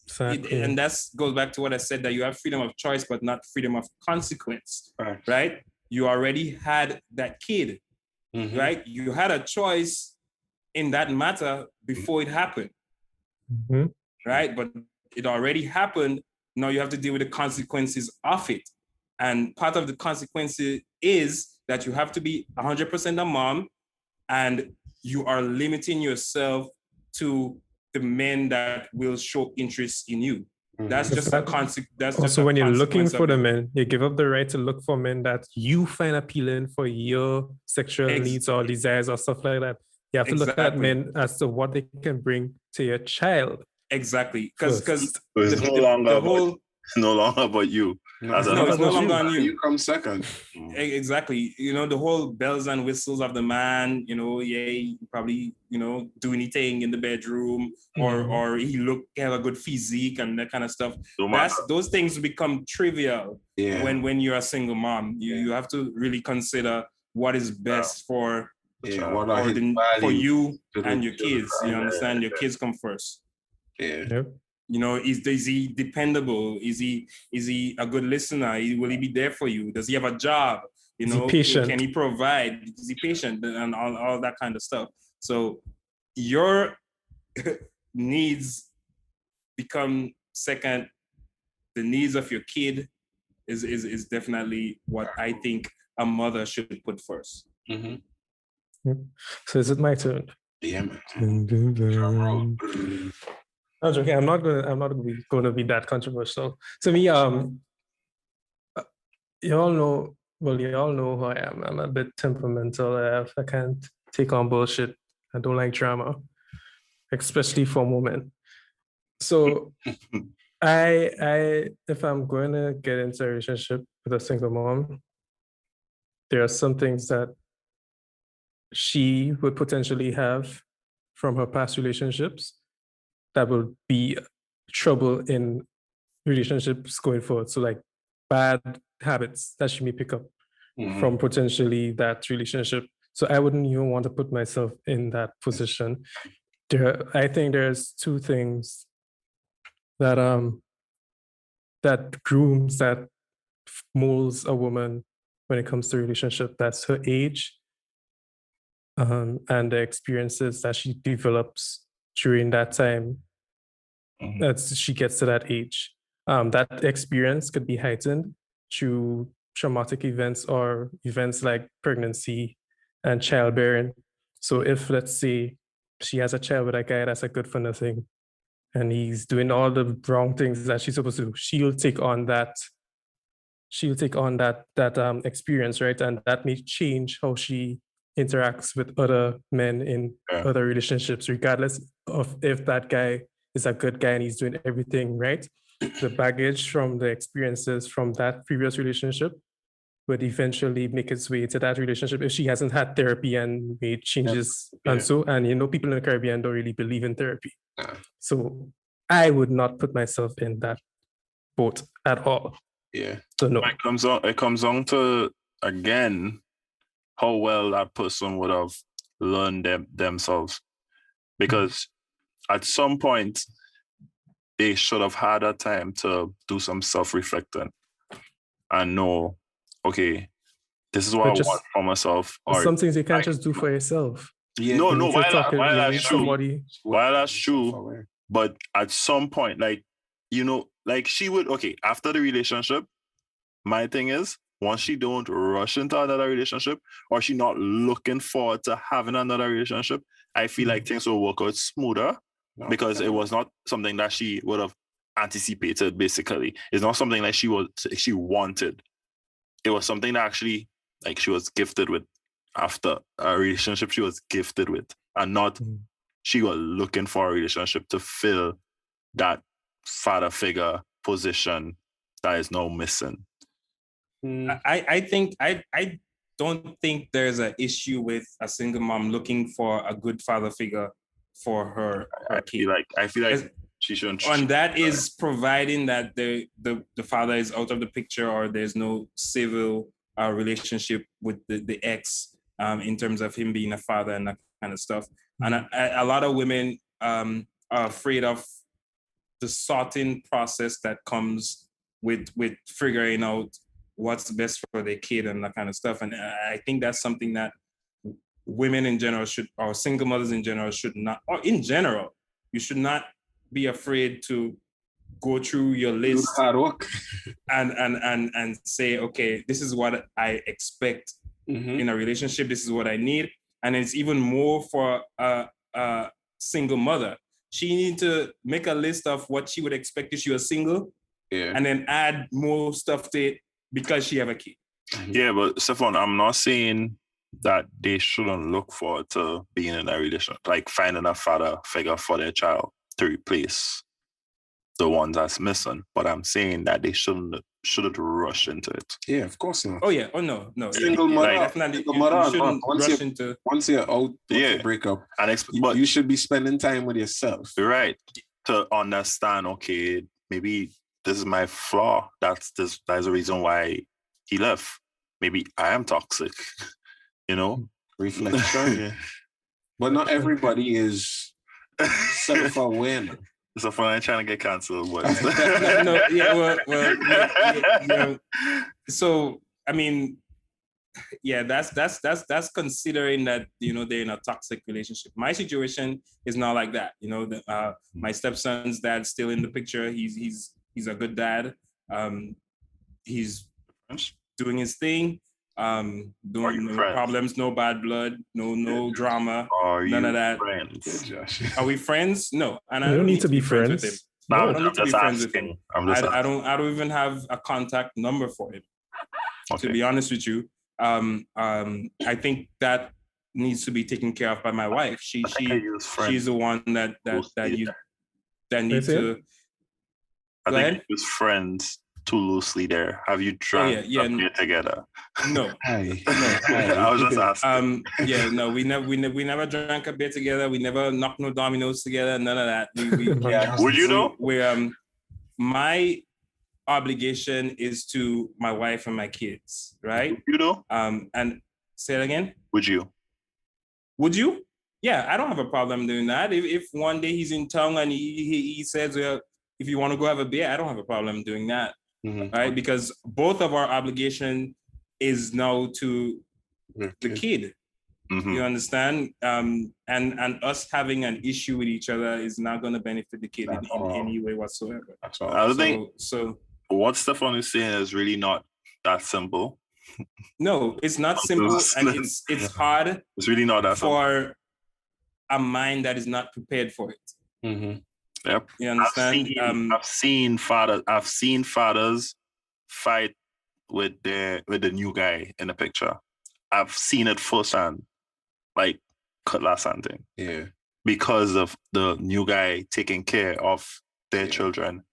Exactly. And that's goes back to what I said, that you have freedom of choice, but not freedom of consequence, right? You already had that kid, right? You had a choice in that matter before it happened, right? But it already happened. Now you have to deal with the consequences of it. And part of the consequences is that you have to be 100% a mom, and you are limiting yourself to the men that will show interest in you. That's just a consequence. Also, when you're looking for the men, you give up the right to look for men that you find appealing for your sexual needs or desires or stuff like that. You have to look at men as to what they can bring to your child. Exactly, because it's no longer about you. It's no longer on you. You come second. Exactly. You know, the whole bells and whistles of the man, you know, probably, you know, do anything in the bedroom, or he have a good physique and that kind of stuff. Those things become trivial when you're a single mom. You have to really consider what is best for you and your kids. You understand? Your kids come first. You know, is he dependable? Is he a good listener? Will he be there for you? Does he have a job? You know, can he provide? Is he patient? And all that kind of stuff. So your needs become second. The needs of your kid is definitely what I think a mother should put first. So is it my turn? Yeah, man. I was joking. I'm not going to be that controversial. To me, you all know who I am. I'm a bit temperamental. I can't take on bullshit. I don't like drama, especially for women. So if I'm going to get into a relationship with a single mom, there are some things that she would potentially have from her past relationships that will be trouble in relationships going forward. So like bad habits that she may pick up from potentially that relationship. So I wouldn't even want to put myself in that position. I think there's two things that grooms, that molds a woman when it comes to relationship. That's her age, and the experiences that she develops during that time as she gets to that age. That experience could be heightened through traumatic events or events like pregnancy and childbearing. So if, let's say, she has a child with a guy that's a good for nothing, and he's doing all the wrong things that she's supposed to do, she'll take on that experience, right? And that may change how she interacts with other men in other relationships, regardless of if that guy is a good guy and he's doing everything right. The baggage from the experiences from that previous relationship would eventually make its way to that relationship if she hasn't had therapy and made changes. And people in the Caribbean don't really believe in therapy. So I would not put myself in that boat at all. Yeah. So no. It comes on to, again, how well that person would have learned themselves. Because at some point, they should have had a time to do some self-reflecting and know, okay, this is what I want for myself. Or some things you can't just do for yourself. Yeah. No, while that's true, but at some point, like, you know, like she would, after the relationship, my thing is, once she don't rush into another relationship, or she not looking forward to having another relationship, I feel like things will work out smoother because it was not something that she would have anticipated, basically. It's not something that she wanted. It was something that actually, like, she was gifted with after a relationship she was gifted with, and not she was looking for a relationship to fill that father figure position that is now missing. I don't think there's an issue with a single mom looking for a good father figure for her kid. I feel like she shouldn't. And that is providing that the father is out of the picture, or there's no civil relationship with the ex in terms of him being a father and that kind of stuff. And a lot of women are afraid of the sorting process that comes with figuring out what's best for their kid and that kind of stuff. And I think that's something that women in general should, or single mothers in general should not, or in general, you should not be afraid to go through your list and say, okay, this is what I expect in a relationship. This is what I need. And it's even more for a single mother. She needs to make a list of what she would expect if she was single, and then add more stuff to it because she have a kid. Yeah, but Stefan, I'm not saying that they shouldn't look forward to being in a relationship, like finding a father figure for their child to replace the ones that's missing. But I'm saying that they shouldn't rush into it. Yeah, of course not. Oh yeah. Oh no. Single mother, like, definitely. You shouldn't rush into. Once you're out, you break up, but you should be spending time with yourself. Right. To understand, okay, maybe this is my flaw. That's the reason why he left. Maybe I am toxic. Reflection. But not everybody is self-aware. So fun, I'm trying to get canceled. But So I mean, yeah, that's considering that they're in a toxic relationship. My situation is not like that. My stepson's dad's still in the picture. He's a good dad. He's doing his thing. No problems, no bad blood, no drama, none of that. Are we friends? No, and I don't need to be friends with him. I don't need to be friends with him. I don't even have a contact number for him. Okay. To be honest with you, I think that needs to be taken care of by my wife. She's the one that needs to. I think you use friends too loosely there. Have you drank beer together? No. I was just asking. We never drank a beer together. We never knocked no dominoes together. None of that. Would you know? My obligation is to my wife and my kids, right? You know? And say it again. Would you? Would you? Yeah, I don't have a problem doing that. If one day he's in town and he says, well, if you want to go have a beer, I don't have a problem doing that. Right? Because both of our obligation is now to the kid. You understand? And us having an issue with each other is not going to benefit the kid in any way whatsoever. I think so. What Stefan is saying is really not that simple. No, it's not simple, and it's hard. It's really not that for a mind that is not prepared for it. Yep. You understand? I've seen fathers fight with the new guy in the picture. I've seen it firsthand, like cutlass hunting. Yeah. Because of the new guy taking care of their children.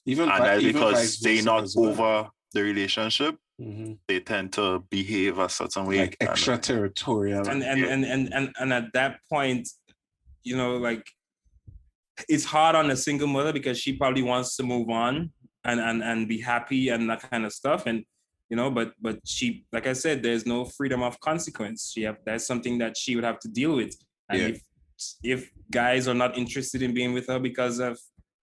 Because they're not over the relationship, they tend to behave a certain way. Like extraterritorial. And at that point, like, it's hard on a single mother because she probably wants to move on and be happy and that kind of stuff. And, but she, like I said, there's no freedom of consequence. That's something that she would have to deal with. And if guys are not interested in being with her because of,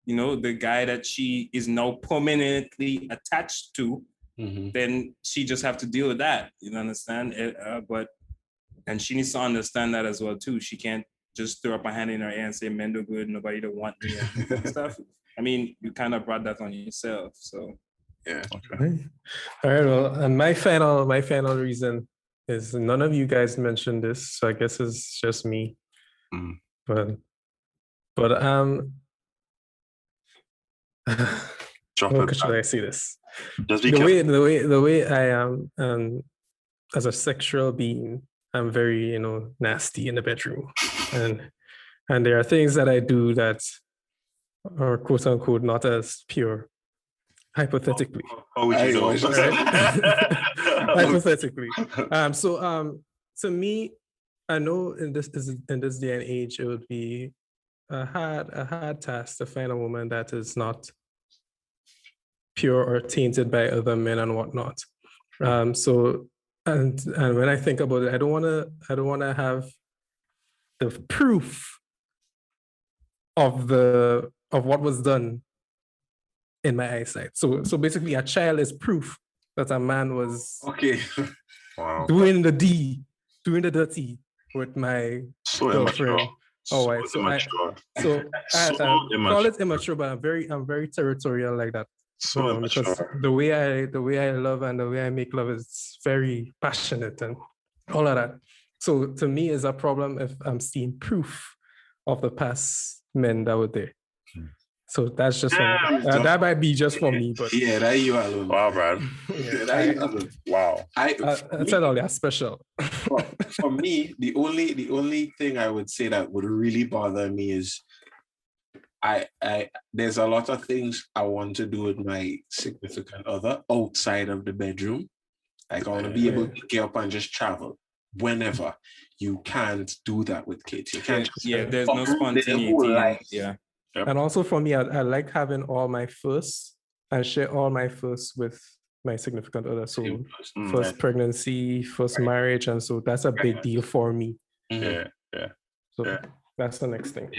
the guy that she is now permanently attached to, then she just have to deal with that. You understand? And she needs to understand that as well too. She can't just throw up a hand in her air and say, men do good, nobody don't want me and stuff. I mean, you kind of brought that on yourself. So yeah. Okay. All right. Well, and my final reason is none of you guys mentioned this, so I guess it's just me. But how should I see this? The way I am as a sexual being, I'm very, nasty in the bedroom. And there are things that I do that are quote unquote not as pure. Hypothetically. How would you know? Hypothetically. So to me, I know in this day and age, it would be a hard task to find a woman that is not pure or tainted by other men and whatnot. So and when I think about it, I don't wanna have the proof of what was done in my eyesight. So basically, a child is proof that a man was doing the dirty with my girlfriend. So I call it immature, but I'm very territorial like that. So because the way I love and the way I make love is very passionate and all of that. So to me, it's a problem if I'm seeing proof of the past men that were there. So that's just that might be just for me, but that you alone. Wow, Brad. Wow. I said all that special. For me, the only thing I would say that would really bother me is I there's a lot of things I want to do with my significant other outside of the bedroom. Like I want to be able to get up and just travel whenever. You can't do that with kids. You can't. There's no spontaneity. Yep. And also for me, I like having all my firsts and share all my firsts with my significant other. So first pregnancy, first marriage, and so that's a big deal for me. So that's the next thing.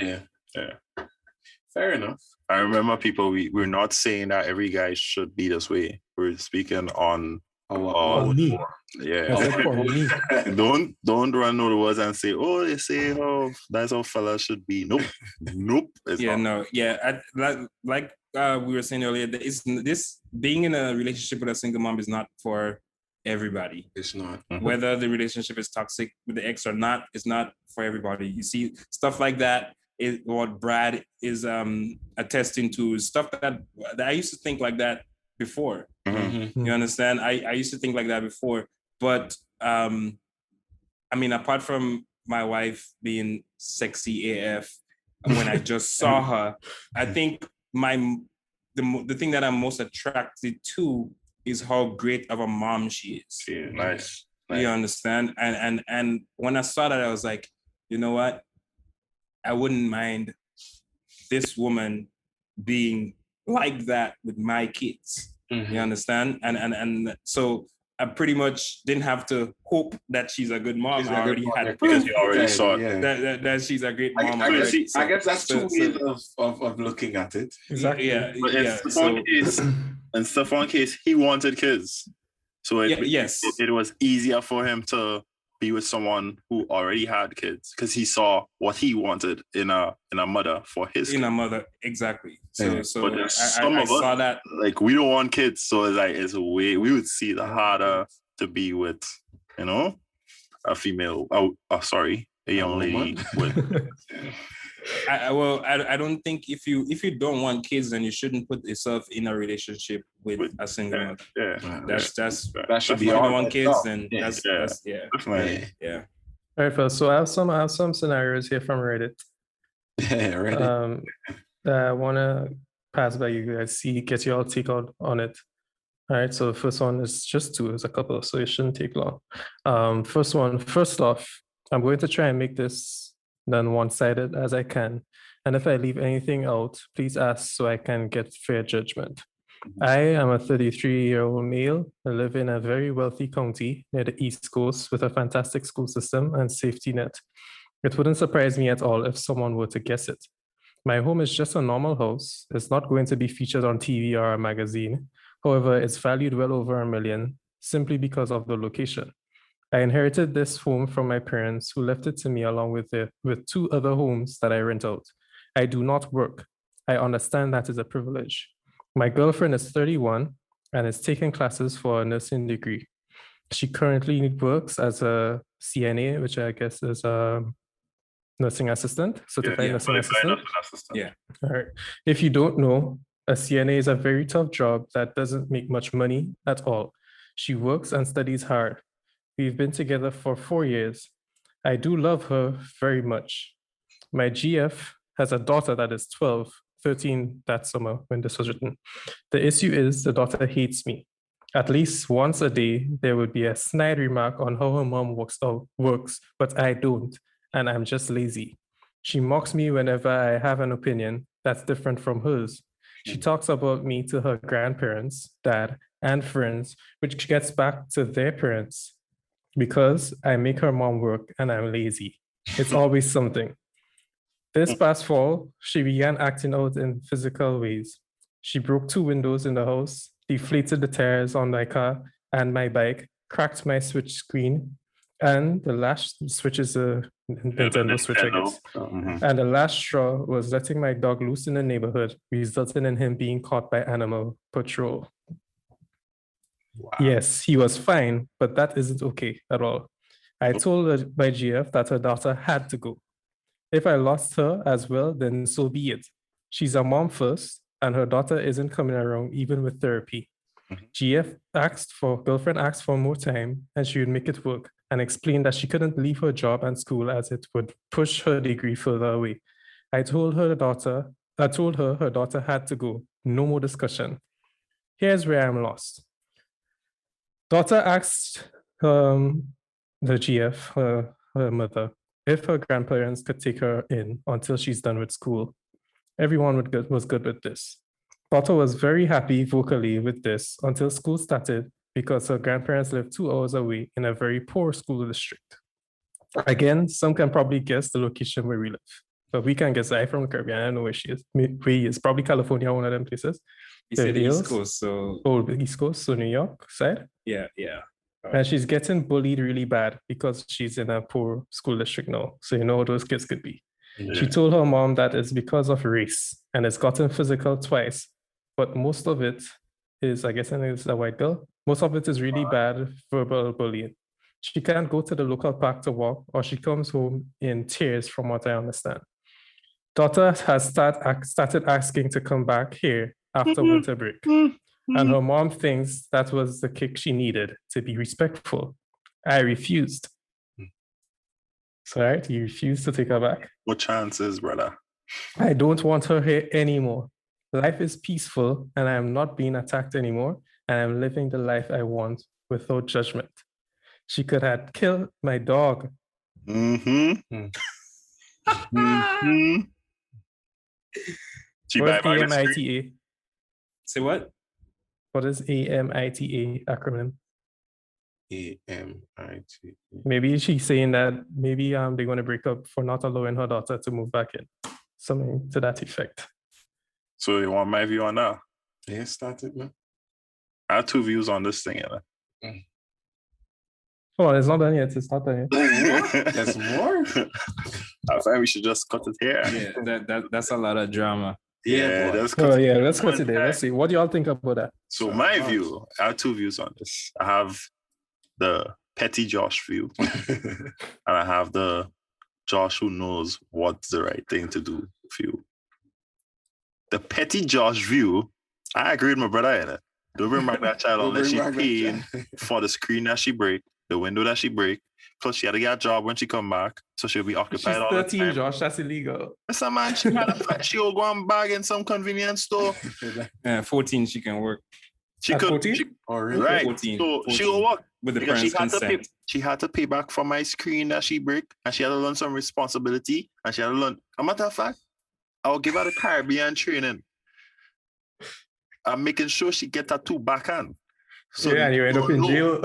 Fair enough. I remember people. We're not saying that every guy should be this way. We're speaking on me. For me. Don't run over the words and say, oh, they say that's how fellas should be. Nope. Like we were saying earlier, this being in a relationship with a single mom is not for everybody. It's not. Whether the relationship is toxic with the ex or not, it's not for everybody. You see stuff like that is what Brad is attesting to, stuff that I used to think like that before. You understand? I used to think like that before, but I mean, apart from my wife being sexy AF, when I just saw her, I think the thing that I'm most attracted to is how great of a mom she is. Yeah, nice. You understand? And when I saw that, I was like, you know what? I wouldn't mind this woman being like that with my kids. You understand? And so I pretty much didn't have to hope that she's a good mom. I already had because you already saw it. That she's a great mom. I guess that's two ways of looking at it. Exactly. But in Stefan's case, he wanted kids. So it was easier for him to be with someone who already had kids because he saw what he wanted in a mother for his kids. A mother, exactly. So but I saw that, like, we don't want kids, so it's a way we would see the harder to be with, a female. A young lady with. I don't think if you don't want kids, then you shouldn't put yourself in a relationship with a single mother. That should be all. If you all. don't want kids, then that's All right, Phil. So I have some scenarios here from Reddit. Reddit. That I want to pass by you guys, get your take on it. All right, so the first one is just two, it's a couple, so it shouldn't take long. First off, I'm going to try and make this done one-sided as I can. And if I leave anything out, please ask so I can get fair judgment. I am a 33-year-old male. I live in a very wealthy county near the East Coast with a fantastic school system and safety net. It wouldn't surprise me at all if someone were to guess it. My home is just a normal house. It's not going to be featured on TV or a magazine. However, it's valued well over $1 million simply because of the location. I inherited this home from my parents who left it to me along with two other homes that I rent out. I do not work. I understand that is a privilege. My girlfriend is 31 and is taking classes for a nursing degree. She currently works as a CNA, which I guess is a nursing assistant, certified nursing assistant. All right. If you don't know, a CNA is a very tough job that doesn't make much money at all. She works and studies hard. We've been together for 4 years. I do love her very much. My GF has a daughter that is 13 that summer when this was written. The issue is the daughter hates me. At least once a day, there would be a snide remark on how her mom works, but I don't, and I'm just lazy. She mocks me whenever I have an opinion that's different from hers. She talks about me to her grandparents, dad, and friends, which gets back to their parents. Because I make her mom work and I'm lazy. It's always something. This past fall, she began acting out in physical ways. She broke 2 windows in the house, deflated the tires on my car and my bike, cracked my switch screen, and the last switch is a Nintendo Switch, I guess. And the last straw was letting my dog loose in the neighborhood, resulting in him being caught by animal patrol. Wow. Yes, he was fine, but that isn't okay at all. I told my GF that her daughter had to go. If I lost her as well, then so be it. She's a mom first, and her daughter isn't coming around even with therapy. GF girlfriend asked for more time, and she would make it work, and explained that she couldn't leave her job and school as it would push her degree further away. I told her her daughter had to go. No more discussion. Here's where I'm lost. Daughter asked the GF, her mother, if her grandparents could take her in until she's done with school. Everyone was good with this. Daughter was very happy vocally with this until school started because her grandparents lived 2 hours away in a very poor school district. Again, some can probably guess the location where we live, but we can guess. I'm from the Caribbean. I don't know where she is. Where he is. Probably California, one of them places. You said the East Coast, so... Oh, the East Coast, so New York side? Yeah. And she's getting bullied really bad because she's in a poor school district now. So you know how those kids could be. Yeah. She told her mom that it's because of race and it's gotten physical twice. But most of it is, I guess, and it's a white girl. Most of it is really bad verbal bullying. She can't go to the local park to walk, or she comes home in tears, from what I understand. Daughter has started asking to come back here after winter break. And her mom thinks that was the kick she needed to be respectful. I refused. So, right, you refused to take her back? What chances, brother? I don't want her here anymore. Life is peaceful and I am not being attacked anymore, and I'm living the life I want without judgment. She could have killed my dog. She what is AMITA? Say what? What is AMITA acronym? AMITA. Maybe she's saying that maybe they're going to break up for not allowing her daughter to move back in. Something to that effect. So you want my view on that? Yeah, started, man. I have 2 views on this thing, Oh, it's not done yet. It's not done yet. There's more? I think we should just cut it here. Yeah, that's a lot of drama. Yeah, let's cut it there. Let's see. What do y'all think about that? So my view, I have 2 views on this. I have the petty Josh view, and I have the Josh who knows what's the right thing to do view. The petty Josh view, I agree with my brother in it. Don't bring back that child unless she's paying for the screen that she break, the window that she break. Plus, she had to get a job when she come back, so she'll be occupied all the time. She's 13, Josh. That's illegal. Listen, man, she'll go and bag in some convenience store. 14, she can work. She could. 14? Right. 14, so 14. she'll work. With the parents' consent. She had to pay back for my screen that she break, and she had to learn some responsibility, and she had to learn. A matter of fact, I'll give her the Caribbean training. I'm making sure she get that 2 backhand. So you end up in jail.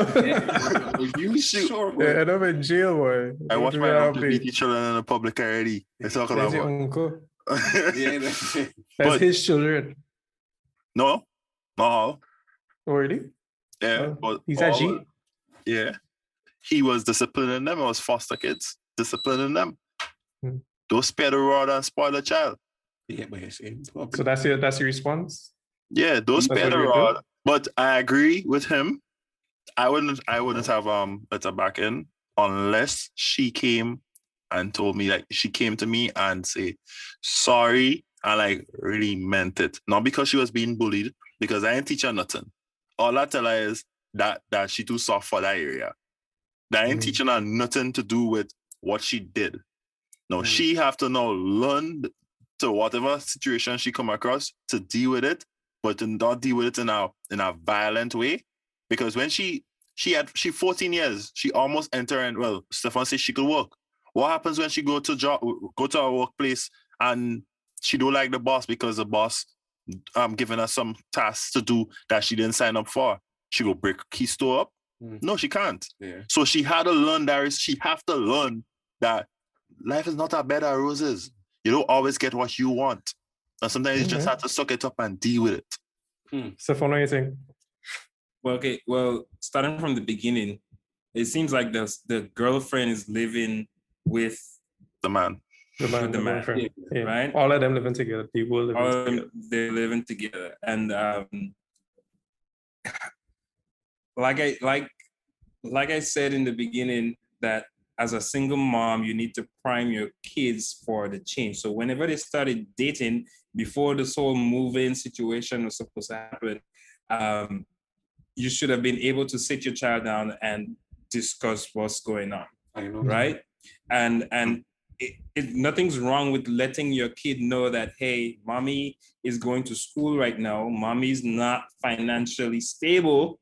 You sure? You end up in jail, boy. I watch my uncle beat each other in the public already. It's talking about your uncle. That's his children. No, not all. Oh, really? Yeah, but he's a G. Yeah, he was disciplining them. It was foster kids disciplining them. Don't spare the rod and spoil the child. Yeah, but so that's your response. Yeah, don't spare the rod. But I agree with him. I wouldn't have let her back in unless she came and told me, like, she came to me and say sorry and like really meant it. Not because she was being bullied, because I didn't teach her nothing. All I tell her is that she too soft for that area. That ain't teaching her nothing to do with what she did. No, she have to now learn to whatever situation she come across to deal with it, but to not deal with it in a violent way. Because when she 14 years, she almost entered, well, Stefan says she could work. What happens when she go to a workplace and she don't like the boss because the boss giving her some tasks to do that she didn't sign up for? She go break key store up? No, she can't. Yeah. So she had to learn she have to learn that life is not a bed of roses. You don't always get what you want. And sometimes you just have to suck it up and deal with it. So for anything. Well, okay. Well, starting from the beginning, it seems like the girlfriend is living with the man. The man. Yeah. Right? All of them living together. They were living together. They're living together. And like I said in the beginning, that as a single mom, you need to prime your kids for the change. So whenever they started dating, before this whole move-in situation was supposed to happen, you should have been able to sit your child down and discuss what's going on, right? And nothing's wrong with letting your kid know that, hey, mommy is going to school right now. Mommy's not financially stable,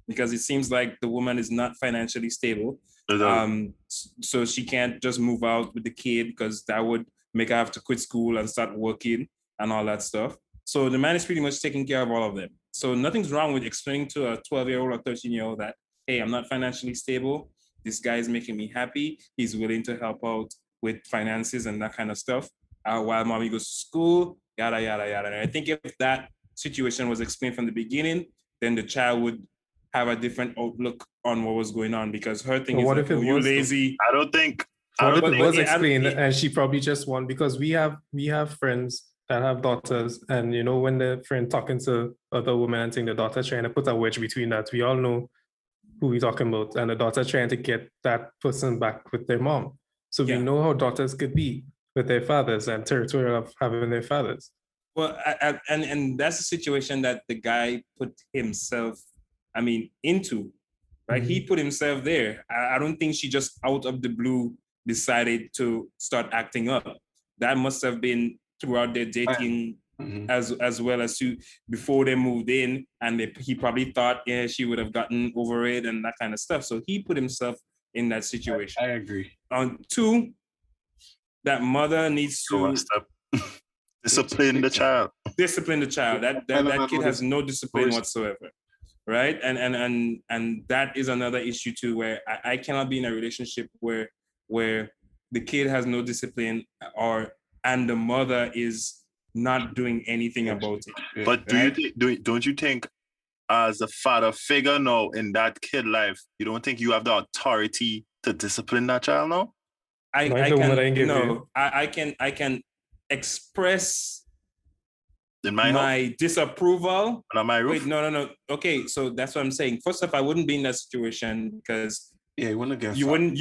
because it seems like the woman is not financially stable. So she can't just move out with the kid, because that would make her have to quit school and start working and all that stuff. So the man is pretty much taking care of all of them. So nothing's wrong with explaining to a 12-year-old or 13-year-old that, hey, I'm not financially stable. This guy is making me happy. He's willing to help out with finances and that kind of stuff while mommy goes to school, yada, yada, yada. And I think if that situation was explained from the beginning, then the child would have a different outlook on what was going on, because her thing is what like, if it was lazy. I don't think. What if it was explained and she probably just won? Because we have friends that have daughters, and you know, when the friend talking to other women and saying the daughter trying to put a wedge between that, we all know who we're talking about, and the daughter trying to get that person back with their mom. So we know how daughters could be with their fathers and territorial of having their fathers. Well, and that's a situation that the guy put himself, into, right? He put himself there. I don't think she just out of the blue decided to start acting up. That must have been throughout their dating as well as before they moved in, and he probably thought, she would have gotten over it and that kind of stuff. So he put himself in that situation. I agree. Two, that mother needs to discipline the child. Discipline the child. That kid has no discipline whatsoever. Right. And that is another issue too, where I cannot be in a relationship where the kid has no discipline and the mother is not doing anything about it. But don't you think as a father figure now in that kid life, you don't think you have the authority to discipline that child now? I can express my disapproval. On my roof? Wait, no. Okay, so that's what I'm saying. First off, I wouldn't be in that situation because you wouldn't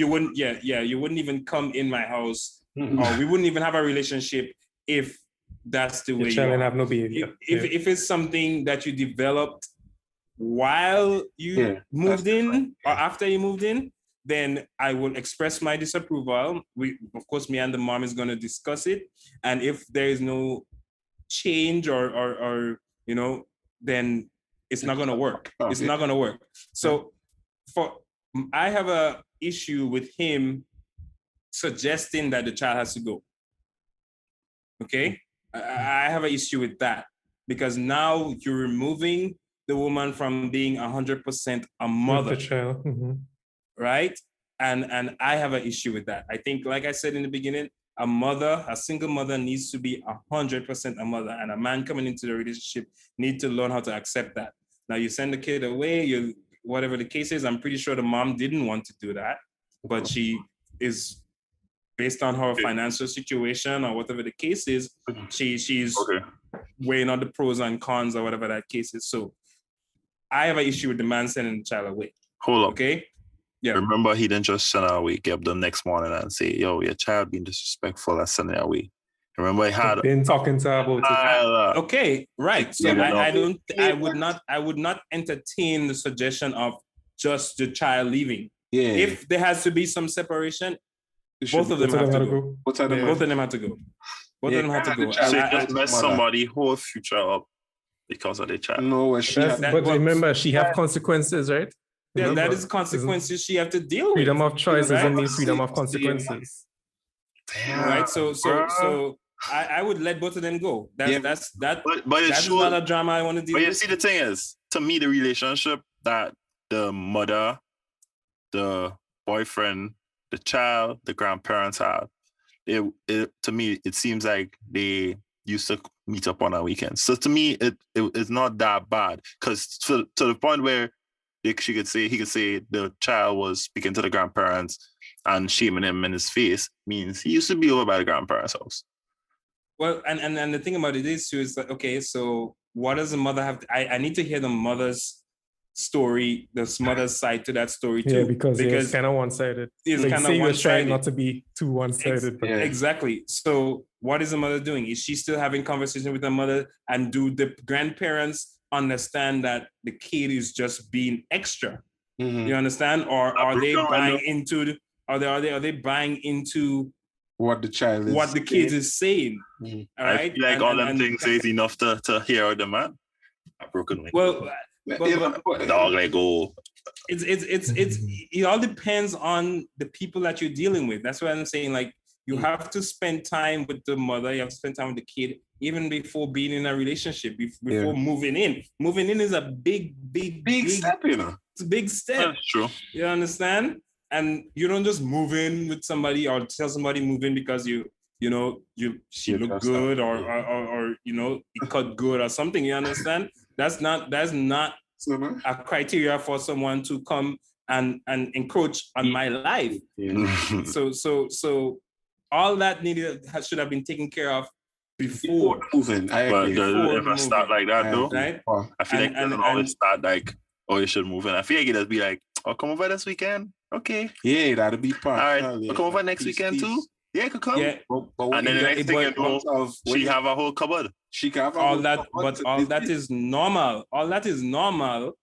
even come in my house, or we wouldn't even have a relationship if that's the way you are. Have no behavior. If it's something that you developed while you moved in or after you moved in, then I will express my disapproval. Of course, me and the mom is going to discuss it, and if there is no change or then it's not going to work. It's not going to work. So I have a issue with him suggesting that the child has to go. Okay, I have an issue with that, because now you're removing the woman from being 100% a mother. The child. Right? And I have an issue with that. I think, like I said in the beginning, a single mother needs to be 100% a mother, and a man coming into the relationship needs to learn how to accept that. Now you send the kid away, whatever the case is, I'm pretty sure the mom didn't want to do that, but she is, based on her financial situation or whatever the case is, she's weighing on the pros and cons or whatever that case is. So I have an issue with the man sending the child away. Hold up. Okay? Yeah. Remember, he didn't just send her away, get up the next morning and say, yo, your child being disrespectful and sending her away. Remember, he had been talking to her about it. Okay, right. So I would not entertain the suggestion of just the child leaving. Yeah. If there has to be some separation, both of them have to go. Both of them have to go. Both of them have to go. So you just mess somebody's whole future up because of the child. No, but remember, she have consequences, right? Yeah, that is consequences she have to deal with. Freedom of choice doesn't mean freedom of consequences. Right. So I would let both of them go. That's not a drama I want to deal with. But you see, the thing is, to me, the relationship that the mother, the boyfriend, the child, the grandparents have, to me, it seems like they used to meet up on our weekends. So to me, it's not that bad, because to the point where he could say the child was speaking to the grandparents and shaming him in his face means he used to be over by the grandparents' house. Well, and the thing about it is too, is like, okay, so what does the mother have I need to hear the mother's story, the mother's side to that story too. Yeah, because it's kind of one-sided. It's so kind of one-sided. Trying not to be too one-sided. Exactly. So what is the mother doing? Is she still having conversation with the mother? And do the grandparents understand that the kid is just being extra? You understand? Or are they buying into are they buying into what the child is what the kid is saying? All right? I feel like all them things is enough to hear the man. A broken window. Well, but dog let go. It all depends on the people that you're dealing with. That's what I'm saying. Like, you have to spend time with the mother, you have to spend time with the kid, even before being in a relationship, before moving in. Moving in is a big step, you know. It's a big step. That's true. You understand? And you don't just move in with somebody or tell somebody move in because she look good or it cut good or something. You understand? That's not a criteria for someone to come and encroach on my life. Yeah. So all that should have been taken care of before moving. I agree. But does it ever start like that though? Right? I feel like it doesn't always start like, oh, you should move in. I feel like it does be like, oh, come over this weekend. Okay. Yeah, that'll be part. All right. Yeah. Come over next weekend too. Yeah, you could come. Yeah. But and then the next thing you know, she have a whole cupboard. She can have all that, but all that is normal. All that is normal,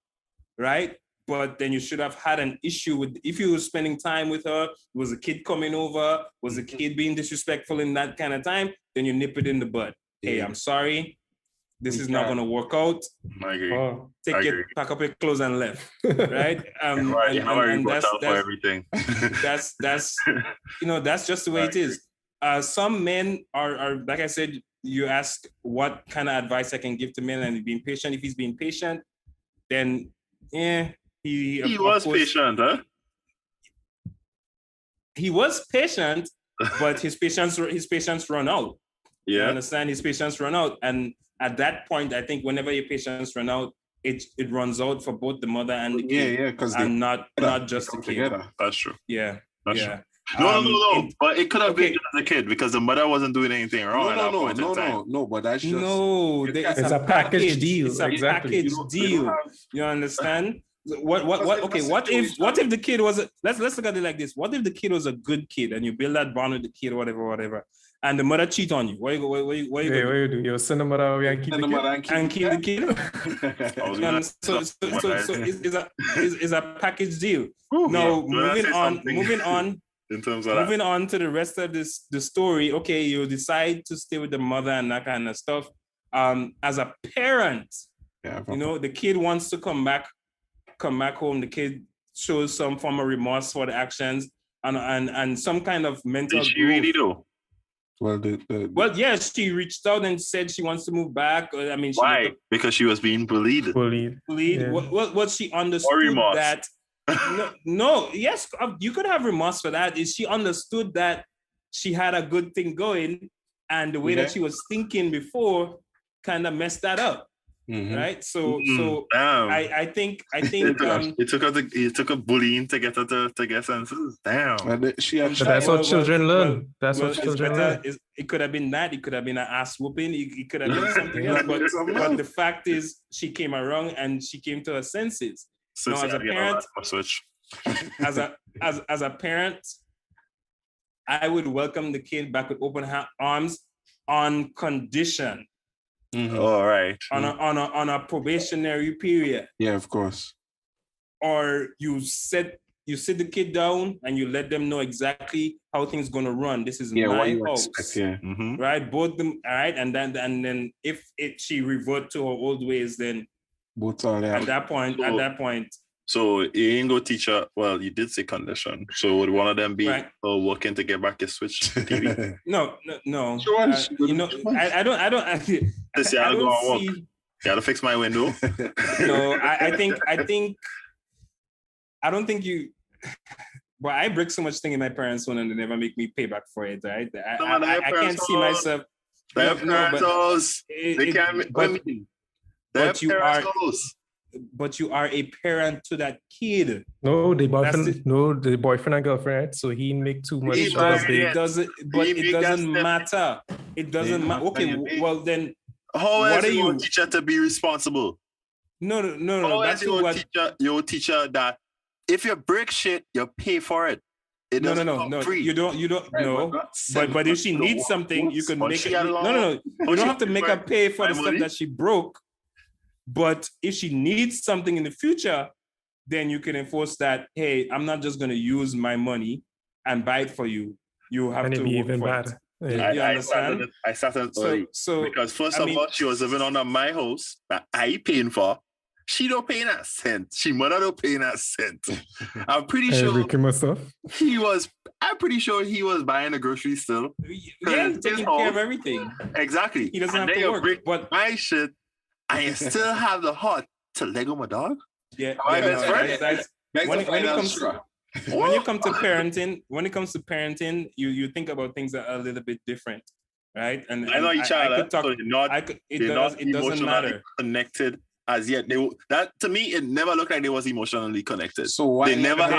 right? But then you should have had an issue with, if you were spending time with her, was a kid coming over, was the kid being disrespectful in that kind of time, then you nip it in the bud. Hey, I'm sorry. This is not going to work out. I agree. Pack up your clothes and left. Right? And that's for everything. that's that's just the way it is. Some men are like I said, you ask what kind of advice I can give to men and being patient. If he's being patient, then he was patient, huh? He was patient, but his patience run out. Yeah. You understand? His patience run out. And at that point, I think whenever your patience run out, it runs out for both the mother and the kid. Yeah, because not just the kid. Together. That's true. Yeah. That's true. No. But it could have been just the kid because the mother wasn't doing anything wrong. No. But that's just it's a package deal. It's a package deal. You understand? Okay. What if the kid was let's look at it like this. What if the kid was a good kid and you build that bond with the kid, whatever, and the mother cheat on you? What you do? You send the mother away and keep the kid. So it's a package deal. Now moving on. In terms of moving on to the rest of the story, okay, you decide to stay with the mother and that kind of stuff. As a parent, the kid wants to come back home. The kid shows some form of remorse for the actions and some kind of mental. Did she really do? Well, yes, she reached out and said she wants to move back. I mean, why? Because she was being bullied. Yeah. What she understood that. No, yes, you could have remorse for that. Is she understood that she had a good thing going, and the way that she was thinking before kind of messed that up, right? So I think it took a bullying to get her to get senses. Damn, that's what children learn. That's what children learn. It could have been that. It could have been an ass whooping. It could have been something else. But the fact is, she came around and she came to her senses. Now, as a parent, as a parent, I would welcome the kid back with open arms on condition. All right. On a probationary period. Yeah, of course. Or you sit the kid down and you let them know exactly how things gonna run. This is my house. Right? Both them, all right, and then if she revert to her old ways, then at that point. So you ain't go teach her. Well, you did say condition. So would one of them be working to get back a switch TV? No. I don't. This year I'll go and work. You gotta fix my window. No, I think. I don't think you. But I break so much thing in my parents' phone and they never make me pay back for it. Right? I can't see myself. Their parents' house. They can't. But you are a parent to that kid. No, the boyfriend and girlfriend. So he make too much. It doesn't matter. It doesn't matter. Okay, well then, how else you want teacher to be responsible? No. That's your teacher that if you break shit, you pay for it. No. Free. You don't. No. But if she needs something, you can make it. No. You don't have to make her pay for the stuff that she broke. But if she needs something in the future, then you can enforce that. Hey, I'm not just going to use my money and buy it for you. You have to work even for it. Yeah. You understand? I started early. So because first of all, she was living under my house that I paying for. She don't pay that cent. She mother don't pay that cent. I'm pretty sure I'm pretty sure he was buying the groceries still. Yeah, he's taking care of everything. Exactly. He doesn't have to work. But my shit, I still have the heart to Lego my dog. Yeah. When you come to parenting, you think about things that are a little bit different, right? And I know each other. It doesn't matter. Connected as yet. To me, it never looked like they was emotionally connected. So why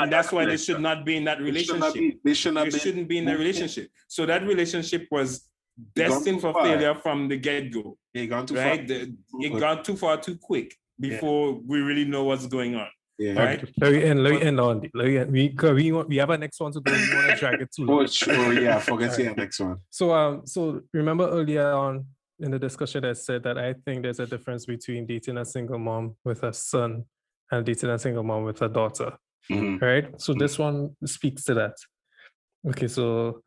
that's why they should not be in that relationship. They shouldn't be in that relationship. So that relationship was destined for failure from the get-go. It gone too far. It got too far too quick before we really know what's going on. Yeah. Right. Let me end on. We have a next one to go. We want to drag it too long. Forget the next one. So remember earlier on in the discussion I said that I think there's a difference between dating a single mom with a son and dating a single mom with a daughter. Mm-hmm. Right? So this one speaks to that. Okay, so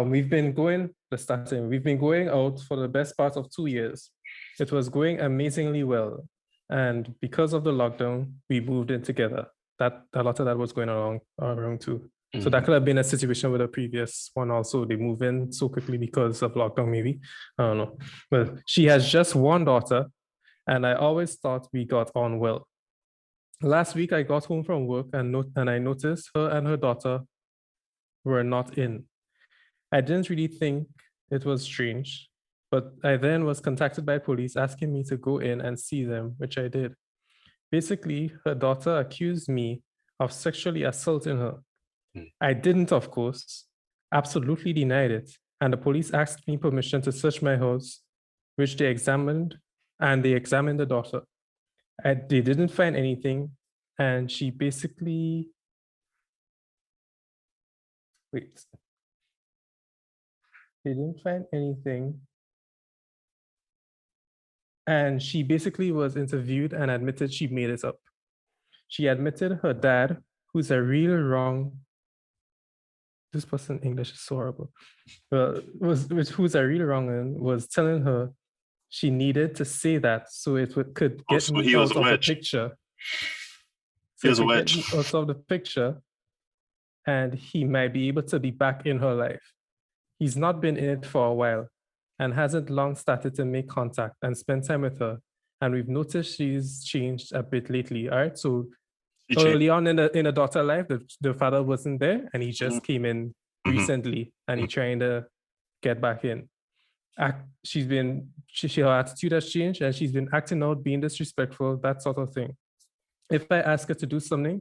we've been going out for the best part of 2 years. It was going amazingly well. And because of the lockdown, we moved in together. A lot of that was going around too. Mm-hmm. So that could have been a situation with a previous one also. They move in so quickly because of lockdown, maybe. I don't know. But she has just one daughter, and I always thought we got on well. Last week, I got home from work and I noticed her and her daughter were not in. I didn't really think it was strange, but I then was contacted by police asking me to go in and see them, which I did. Basically, her daughter accused me of sexually assaulting her. I didn't, of course, absolutely denied it. And the police asked me permission to search my house, which they examined, and they examined the daughter. They didn't find anything, and she basically... They didn't find anything. And she basically was interviewed and admitted she made it up. She admitted her dad, who's a real wrong... This person English is so horrible. Who's a real wrong and was telling her she needed to say that so it could get me out of the picture. He was a witch. Out of the picture, and he might be able to be back in her life. He's not been in it for a while and hasn't long started to make contact and spend time with her. And we've noticed she's changed a bit lately. All right. So early on in the daughter life, the father wasn't there and he just came in recently and he trying to get back in. Her attitude has changed and she's been acting out, being disrespectful, that sort of thing. If I ask her to do something,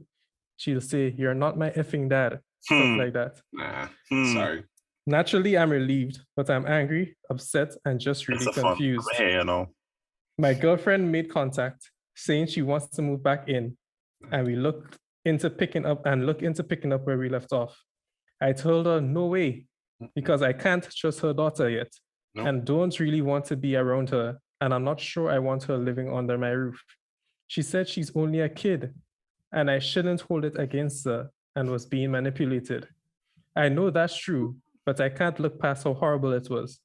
she'll say, "You're not my effing dad." Stuff like that. Sorry. Naturally, I'm relieved, but I'm angry, upset, and just really confused. My girlfriend made contact saying she wants to move back in, and we look into picking up where we left off. I told her no way, because I can't trust her daughter yet, and don't really want to be around her, and I'm not sure I want her living under my roof. She said she's only a kid, and I shouldn't hold it against her, and was being manipulated. I know that's true, but I can't look past how horrible it was.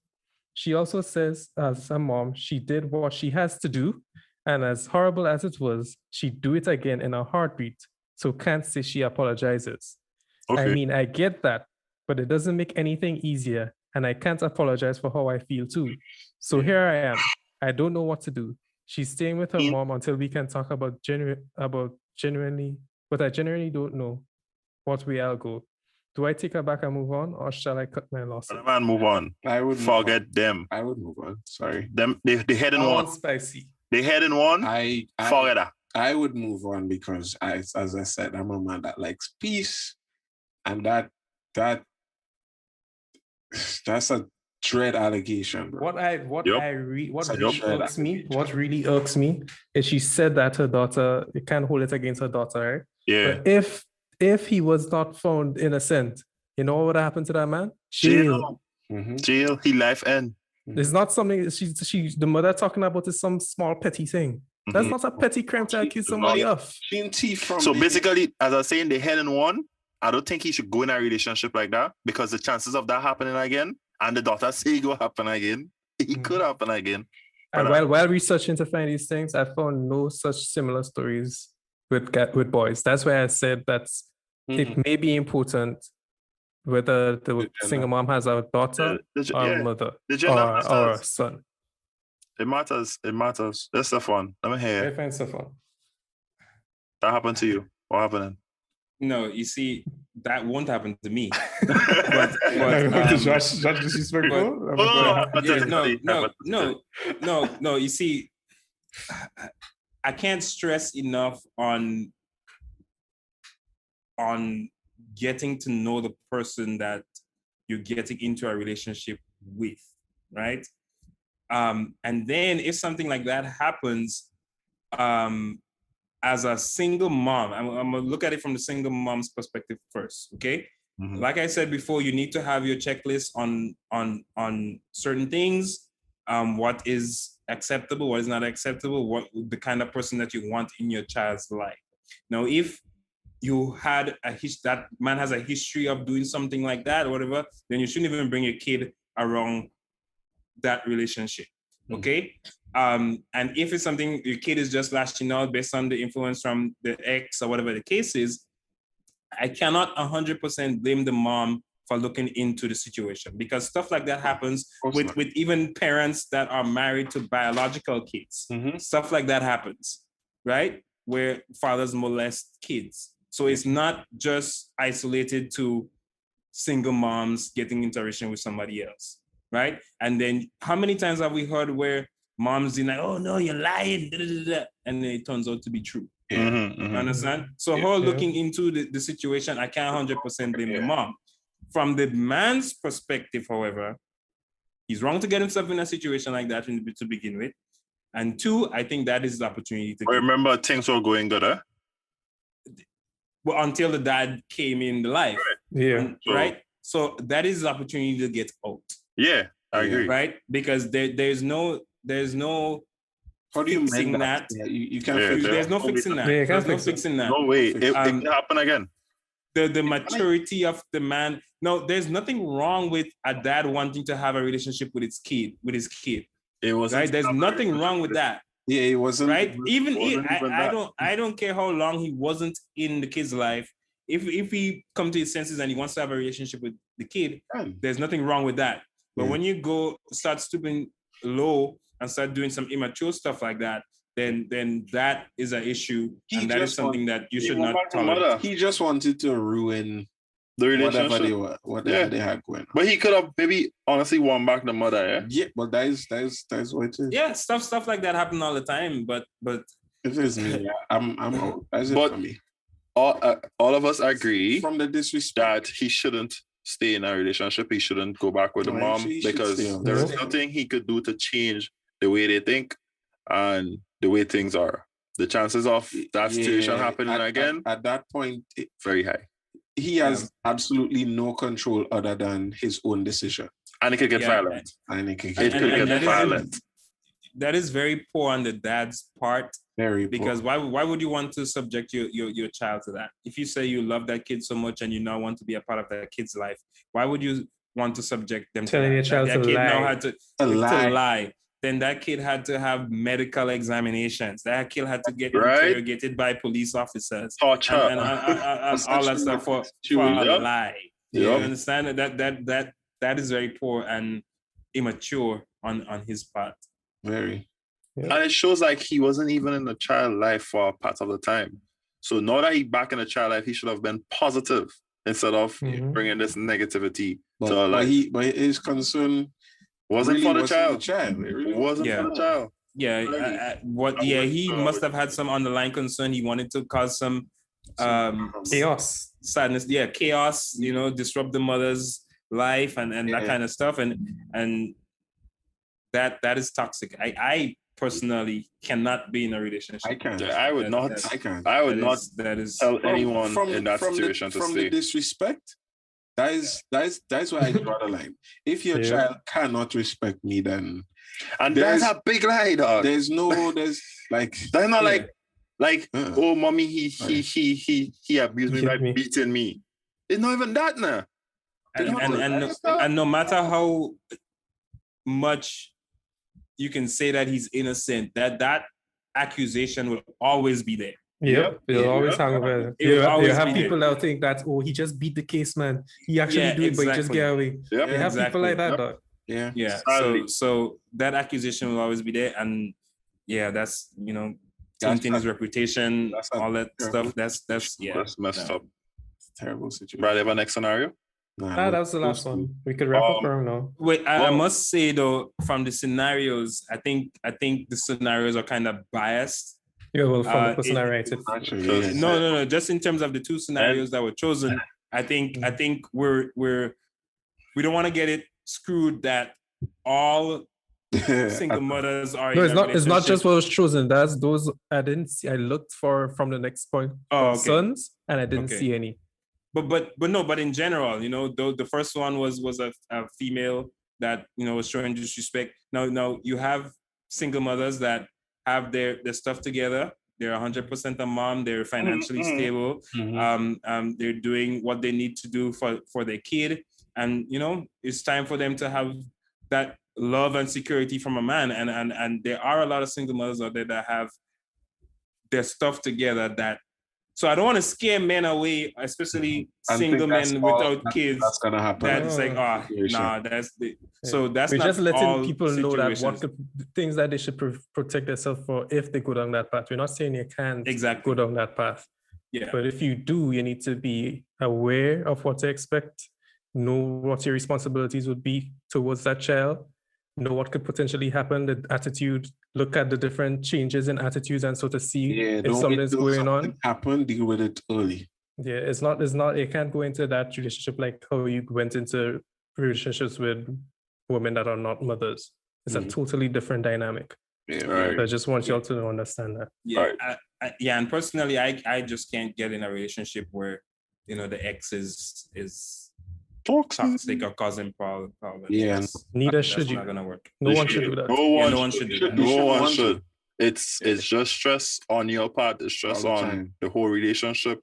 She also says, as a mom, she did what she has to do, and as horrible as it was, she'd do it again in a heartbeat, so can't say she apologizes. Okay. I mean, I get that, but it doesn't make anything easier, and I can't apologize for how I feel too. So here I am. I don't know what to do. She's staying with her mom until we can talk genuinely, but I genuinely don't know what way I'll go. do I take her back and move on, or shall I cut my losses? Man, move on. I would forget them. I would move on. Sorry. Them they head in one. Spicy. They head in one. Forget that. I would move on because as I said, I'm a man that likes peace, and that's a dread allegation, bro. What really irks me is she said that her daughter, you can't hold it against her daughter, right? Yeah. But if he was not found innocent, you know what would happen to that man? Jail. Jail. He life end. It's not something the mother talking about is some small petty thing. That's not a petty crime to accuse somebody of. So basically, as I was saying, they head in one. I don't think he should go in a relationship like that because the chances of that happening again, and the daughter say it will happen again, it could happen again. And while researching to find these things, I found no such similar stories with boys. That's why I said that it may be important whether the single mom has a daughter or a mother or a son. It matters. That's the fun. Let me hear. I find so fun. That happened to you. What happened? No, you see, that won't happen to me. No. You see, I can't stress enough on getting to know the person that you're getting into a relationship with, right? And then if something like that happens, as a single mom, I'm gonna look at it from the single mom's perspective first, okay? Mm-hmm. Like I said before, you need to have your checklist on certain things, what is acceptable, what is not acceptable, what the kind of person that you want in your child's life. Now, if you had that man has a history of doing something like that or whatever, then you shouldn't even bring your kid around that relationship, okay? And if it's something your kid is just lashing out based on the influence from the ex or whatever the case is, I cannot 100% blame the mom for looking into the situation, because stuff like that happens with even parents that are married to biological kids. Mm-hmm. Stuff like that happens, right? Where fathers molest kids. So it's not just isolated to single moms getting into a relationship with somebody else, right? And then how many times have we heard where moms deny, oh no, you're lying, and then it turns out to be true. Understand? So her looking into the situation, I can't 100% blame the mom. From the man's perspective, however, he's wrong to get himself in a situation like that to begin with. And two, I think that is the opportunity to remember things were going good, huh? Well, until the dad came in the life. Right? So that is the opportunity to get out. Yeah, I agree. Right? Because there's no how do you fixing that. You can't there's no fixing that. There's no fixing that. No way. It can happen again. The maturity of the man. No, there's nothing wrong with a dad wanting to have a relationship with his kid. It was right. There's nothing wrong with that. Yeah, it wasn't. Right. I don't care how long he wasn't in the kid's life. If he come to his senses and he wants to have a relationship with the kid, there's nothing wrong with that. But when you start stooping low and start doing some immature stuff like that, then that is an issue, and that is something that you should not tolerate. He just wanted to ruin the relationship, whatever they had going on. But he could have maybe honestly won back the mother, yeah, but that is what it is. Yeah, stuff like that happen all the time. But if it's me, I'm out. That's it for me. All of us agree from the disrespect that he shouldn't stay in a relationship. He shouldn't go back with the mom because there's nothing he could do to change the way they think and the way things are. The chances of that situation happening again at that point, very high. He has absolutely no control other than his own decision, and it could get violent. That is very poor on the dad's part. Very because poor. Why would you want to subject your child to that? If you say you love that kid so much and you now want to be a part of that kid's life, why would you want to subject them telling to your child that to kid lie? Now had to lie. Then that kid had to have medical examinations. That kid had to get interrogated by police officers. Torture. And all that stuff for a lie. You understand? That is very poor and immature on his part. Very. Yeah. And it shows like he wasn't even in the child life for part of the time. So now that he's back in the child life, he should have been positive instead of bringing this negativity to her but life. but his concern wasn't really for the wasn't child. The child. It really wasn't for the child. Yeah, he must have had some underlying concern. He wanted to cause some chaos, sadness. Yeah, chaos. You know, disrupt the mother's life and that kind of stuff. And that is toxic. I personally cannot be in a relationship. I can't. I would not. I can't. I would not tell anyone in that situation to stay. From the disrespect, that is why I draw the line. If your child cannot respect me, then that's a big lie, dog. There's not like oh, mommy, he abused me by beating me. It's not even that now. And no matter how much you can say that he's innocent, that accusation will always be there. It'll always hang over. You have people that think that, oh, he just beat the case, man. He actually do it, but he just get away. You have people like that, dog. Yeah. So that accusation will always be there, and that's tainting his reputation, all that stuff. That's messed up. It's a terrible situation. Brad, have a next scenario? That was the last one. We could wrap up for him now. Wait, I must say though, from the scenarios, I think the scenarios are kind of biased. Yeah, well, from the person I rated. No. Just in terms of the two scenarios that were chosen, I think we don't want to get it screwed that all single mothers are. No, it's not just what was chosen. That's those I didn't see. I looked for from the next point. Sons, and I didn't see any. But in general, the first one was a female that was showing disrespect. Now you have single mothers that have their stuff together. They're 100% a mom. They're financially stable. They're doing what they need to do for their kid, and it's time for them to have that love and security from a man. And there are a lot of single mothers out there that have their stuff together. So I don't want to scare men away, especially single men without kids. That's gonna happen. That's so that's we're not just letting all people know that what things that they should protect themselves for if they go down that path. We're not saying you can't go down that path. Yeah. But if you do, you need to be aware of what to expect, know what your responsibilities would be towards that child, know what could potentially happen, the attitude, look at the different changes in attitudes and so to see if something's going on. Deal with it early. Yeah, it's not, you can't go into that relationship like how you went into relationships with women that are not mothers. It's a totally different dynamic. Yeah, right. So I just want y'all to understand that. Yeah, right. And personally, I just can't get in a relationship where, the ex is toxic or causing problems. Yeah, neither should you. Not gonna work. No one should do that. No one should do that. No one should. It's just stress on your part. It's stress on the whole relationship.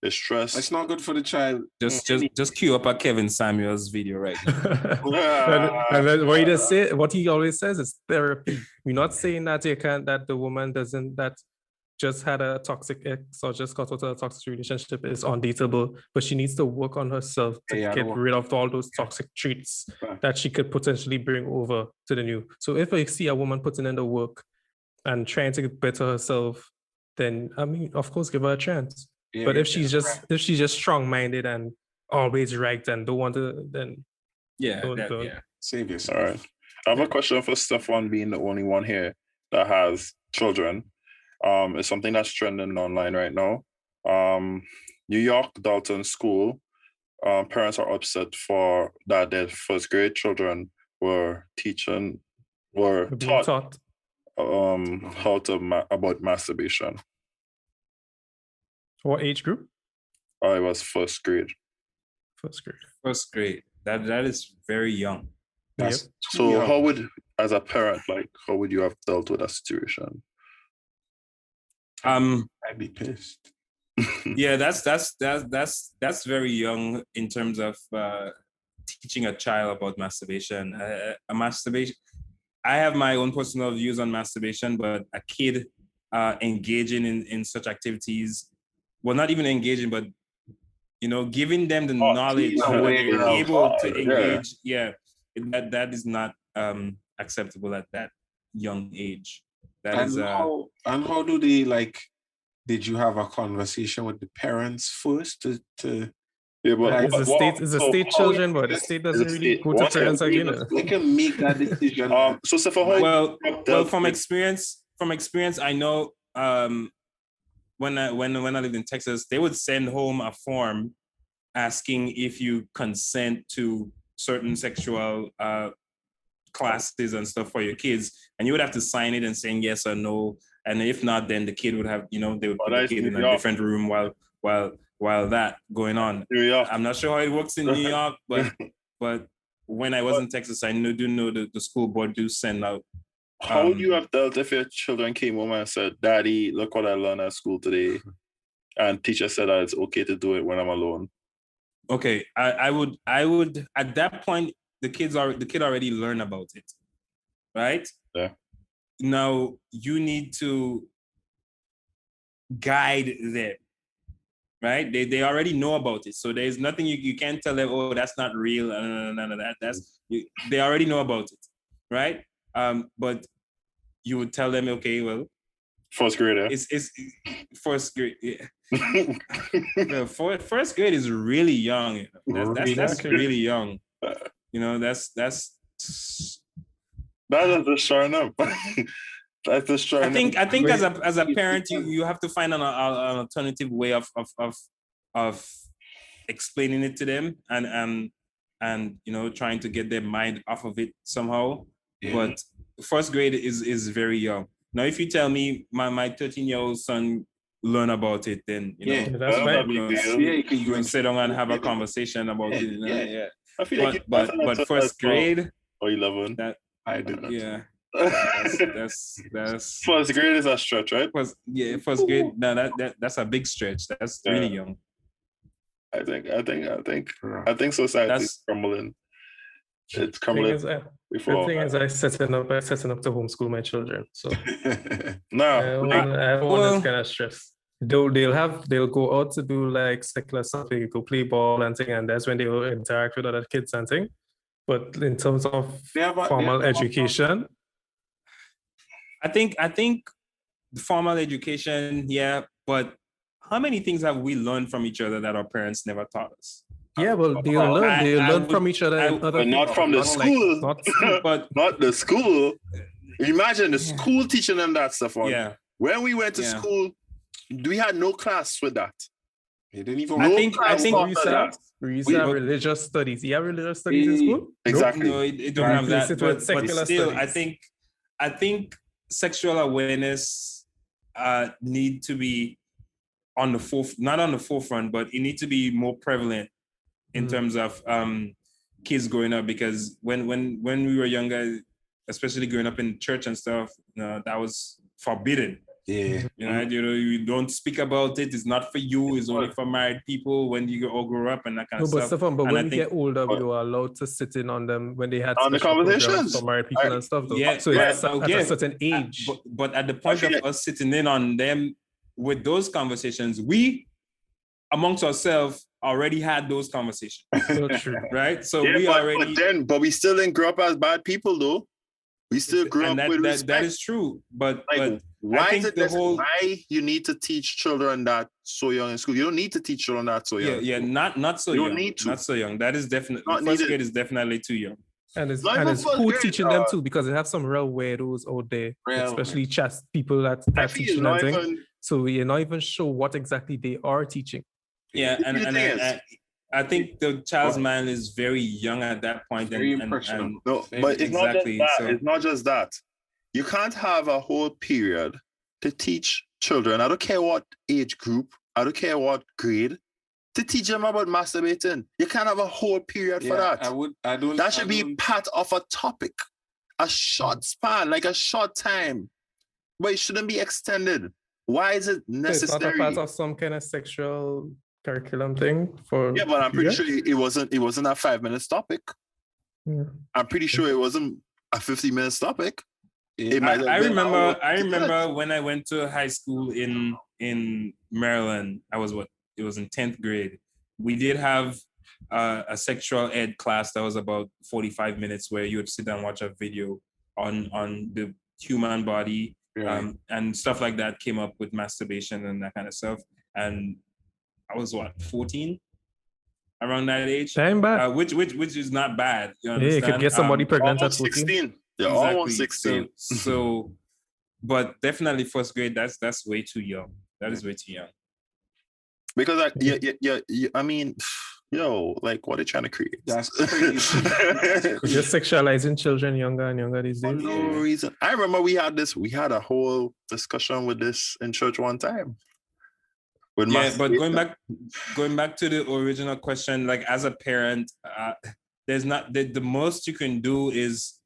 It's stress. It's not good for the child. Just cue up a Kevin Samuels video right now. and then what he always says is therapy. We're not saying that that the woman that just had a toxic ex or just got out of a toxic relationship is undateable, but she needs to work on herself to get rid of all those toxic traits that she could potentially bring over to the new. So if I see a woman putting in the work and trying to better herself, then of course, give her a chance. Yeah, but if she's just strong-minded and always right and don't want to, then don't. Save yourself. All right. I have a question for Stefan, being the only one here that has children. It's something that's trending online right now. New York Dalton School, parents are upset for that their first grade children were taught about masturbation. What age group? It was first grade. First grade. That is very young. So young. How would, as a parent, how would you have dealt with that situation? I'd be pissed. Yeah, that's very young in terms of teaching a child about masturbation. Masturbation. I have my own personal views on masturbation, but a kid engaging in such activities, well, not even engaging, but giving them the knowledge so that they're able to engage. Yeah, that is not acceptable at that young age. How do they did you have a conversation with the parents first to Yeah, but it's a state children, but the state doesn't really go to parents again. They can make that decision. So for from experience, I know when I lived in Texas, they would send home a form asking if you consent to certain sexual classes and stuff for your kids, and you would have to sign it and saying yes or no. And if not, then the kid would have, they would put the kid in a different room while that going on. I'm not sure how it works in New York, but when I was in Texas, I do know that the school board do send out. How would you have dealt if your children came home and said, "Daddy, look what I learned at school today," and teacher said that it's okay to do it when I'm alone? Okay, I would at that point the kid already learned about it, right? Yeah. Now you need to guide them, right? They already know about it, so there's nothing you can't tell them. Oh, that's not real. None of that. They already know about it, right? But you would tell them, okay, well, first grade. It's first grade. Yeah. First grade is really young. That's really young. That's that is just showing up. That's just showing up. I think as a parent, you have to find an alternative way of explaining it to them and trying to get their mind off of it somehow. Yeah. But first grade is very young. Now, if you tell me my 13-year-old son learn about it, then that's right. You can sit down and have a conversation about it. Yeah. I feel but first grade or 11. That I did not. Yeah. That's first grade is a stretch, right? First grade. No, that's a big stretch. That's really young. I think society is crumbling. It's crumbling. The thing is, I setting up to homeschool my children. So no, I don't want this kind of stress. They'll go out to do like secular stuff. They go play ball and thing, and that's when they will interact with other kids and thing. But in terms of formal education, I think the formal education, yeah. But how many things have we learned from each other that our parents never taught us? Yeah, well, they learn from each other. But not from the school. But not the school. Imagine the school teaching them that stuff. Yeah. When we went to school, we had no class with that. They didn't even. I think we used to have religious studies. You have religious studies in school? Exactly. No, it don't have that. But still, studies. I think sexual awareness need to be on the not on the forefront, but it needs to be more prevalent in terms of kids growing up, because when we were younger, especially growing up in church and stuff, that was forbidden. Yeah. You don't speak about it. It's not for you. It's only for married people when you all grow up and that kind of stuff. But when you get older, you are allowed to sit in on them when they had on the conversations for married people and stuff. Though. Yeah, so it's at a certain age. But at the point of us sitting in on them with those conversations, we amongst ourselves already had those conversations. So true. Right? So we already... But we still didn't grow up as bad people, though. We still grew up with respect. That is true. But why is it why you need to teach children that so young in school? You don't need to teach children that so young. Yeah, not so young. You don't need to. Not so young. That is definitely... First grade is definitely too young. And it's who teaching them too, because they have some real weirdos out there, especially people that teaching them things. So you're not even sure what exactly they are teaching. Yeah, and I think the child's mind is very young at that point. Very impressionable. But it's not just that. It's not just that. You can't have a whole period to teach children, I don't care what age group, I don't care what grade, to teach them about masturbating. You can't have a whole period for that. That should be part of a topic, a short span, like a short time, but it shouldn't be extended. Why is it necessary? It's not a part of some kind of sexual curriculum thing for... Yeah, but I'm pretty sure it wasn't a 5-minute topic. Yeah. I'm pretty sure it wasn't a 50-minute topic. I remember when I went to high school in Maryland. It was in 10th grade. We did have a sexual ed class that was about 45 minutes where you would sit down and watch a video on the human body. And stuff like that came up with masturbation and that kind of stuff. And I was 14 around that age. Time back. Which is not bad. You understand? Yeah, you could get somebody pregnant at 14. 16. Yeah, Exactly. almost 16. So, but definitely first grade. That's way too young. That is way too young. Because I mean, like what are they trying to create? That's crazy. You're sexualizing children younger and younger these For days. no reason. I remember we had a whole discussion with this in church one time. But going back to the original question, like as a parent, there's not the most you can do is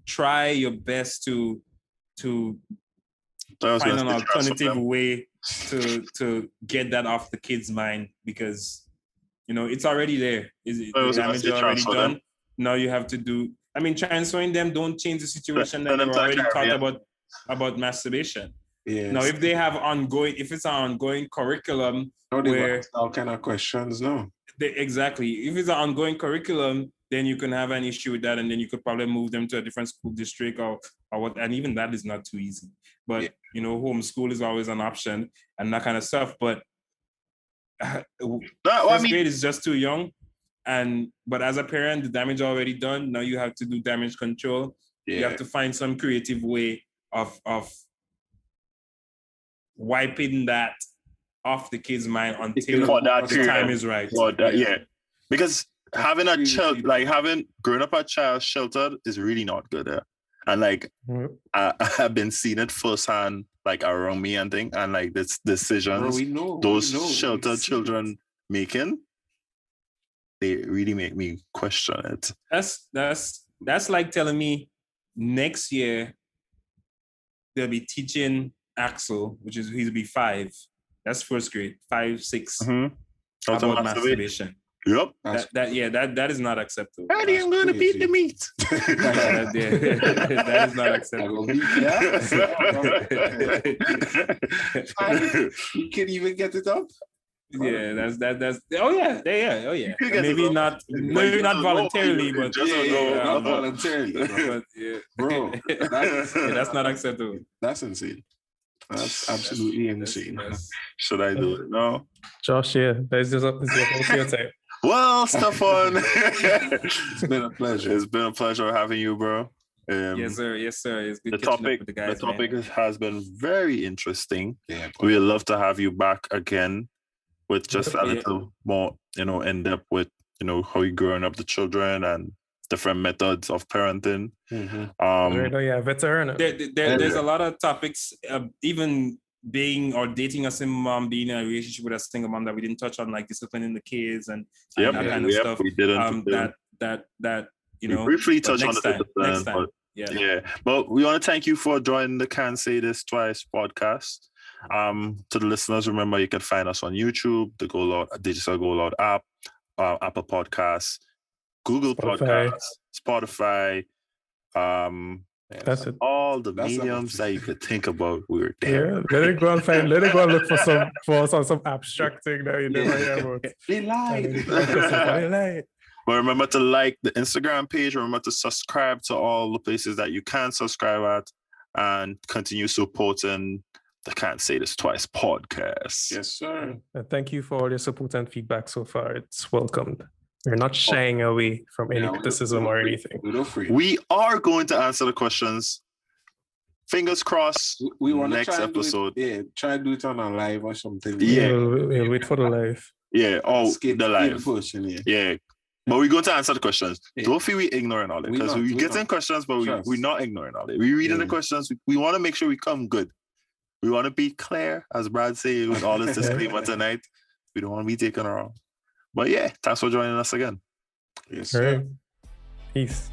try your best to find an alternative way to get that off the kid's mind, because it's already there. The damage is already done. Now you have to do. I mean, transferring them don't change the situation that they're already taught about masturbation. Yes. Now, if it's an ongoing curriculum, where all kind of questions, no. Exactly. If it's an ongoing curriculum, then you can have an issue with that, and then you could probably move them to a different school district or what. And even that is not too easy. But homeschool is always an option and that kind of stuff. But first grade is just too young. But as a parent, the damage already done. Now you have to do damage control. Yeah. You have to find some creative way of wiping that off the kid's mind until the time is right. Because having a child, growing up a child sheltered is really not good. And I have been seeing it firsthand, around me and thing, and this decisions those sheltered children making, they really make me question it. That's like telling me next year they'll be teaching Axel, he'll be 5. That's first grade, 5, 6. Mm-hmm. About masturbation. Yep. That is not acceptable. Daddy, I'm going to beat the meat. That is not acceptable. You can't even get it up. Yeah, that's. Oh yeah. Maybe not voluntarily, but not voluntarily, but bro. That's not acceptable. That's insane. That's absolutely insane. Should I do it? No. Josh, that's just up to your time. Well, Stefan, it's been a pleasure. It's been a pleasure having you, bro. Yes, sir. It's good the topic, with the guys, the topic has been very interesting. Yeah, we'd love to have you back again with just a little more, in depth with, how you growing up the children and different methods of parenting. Mm-hmm. Veteran. There's a lot of topics, even being or dating a single mom, being in a relationship with a single mom that we didn't touch on, like disciplining the kids and that kind of stuff. We didn't. We briefly touched on the next time. Yeah. But we want to thank you for joining the Can't Say This Twice podcast. To the listeners, remember you can find us on YouTube, the Digital Go Loud app, Apple Podcasts, Google Podcasts, Spotify. That's it. All the mediums that you could think about, we were there. Yeah, let it go and look for some abstract thing that you never hear about. They lied. But remember to like the Instagram page. Remember to subscribe to all the places that you can subscribe at, and continue supporting the Can't Say This Twice podcast. Yes, sir. And thank you for all your support and feedback so far. It's welcomed. We're not shying away from any criticism or anything. We are going to answer the questions. Fingers crossed. We want next episode. Try to do it on a live or something. Yeah, we'll wait for the live. Yeah, the live. Portion, yeah. But we're going to answer the questions. Yeah. Don't feel we're ignoring all it, because we get in questions, but we're not ignoring all it. We're reading the questions. We want to make sure we come good. We want to be clear, as Brad said, with all this disclaimer tonight. We don't want to be taken wrong. But thanks for joining us again. Yes, sir. Peace.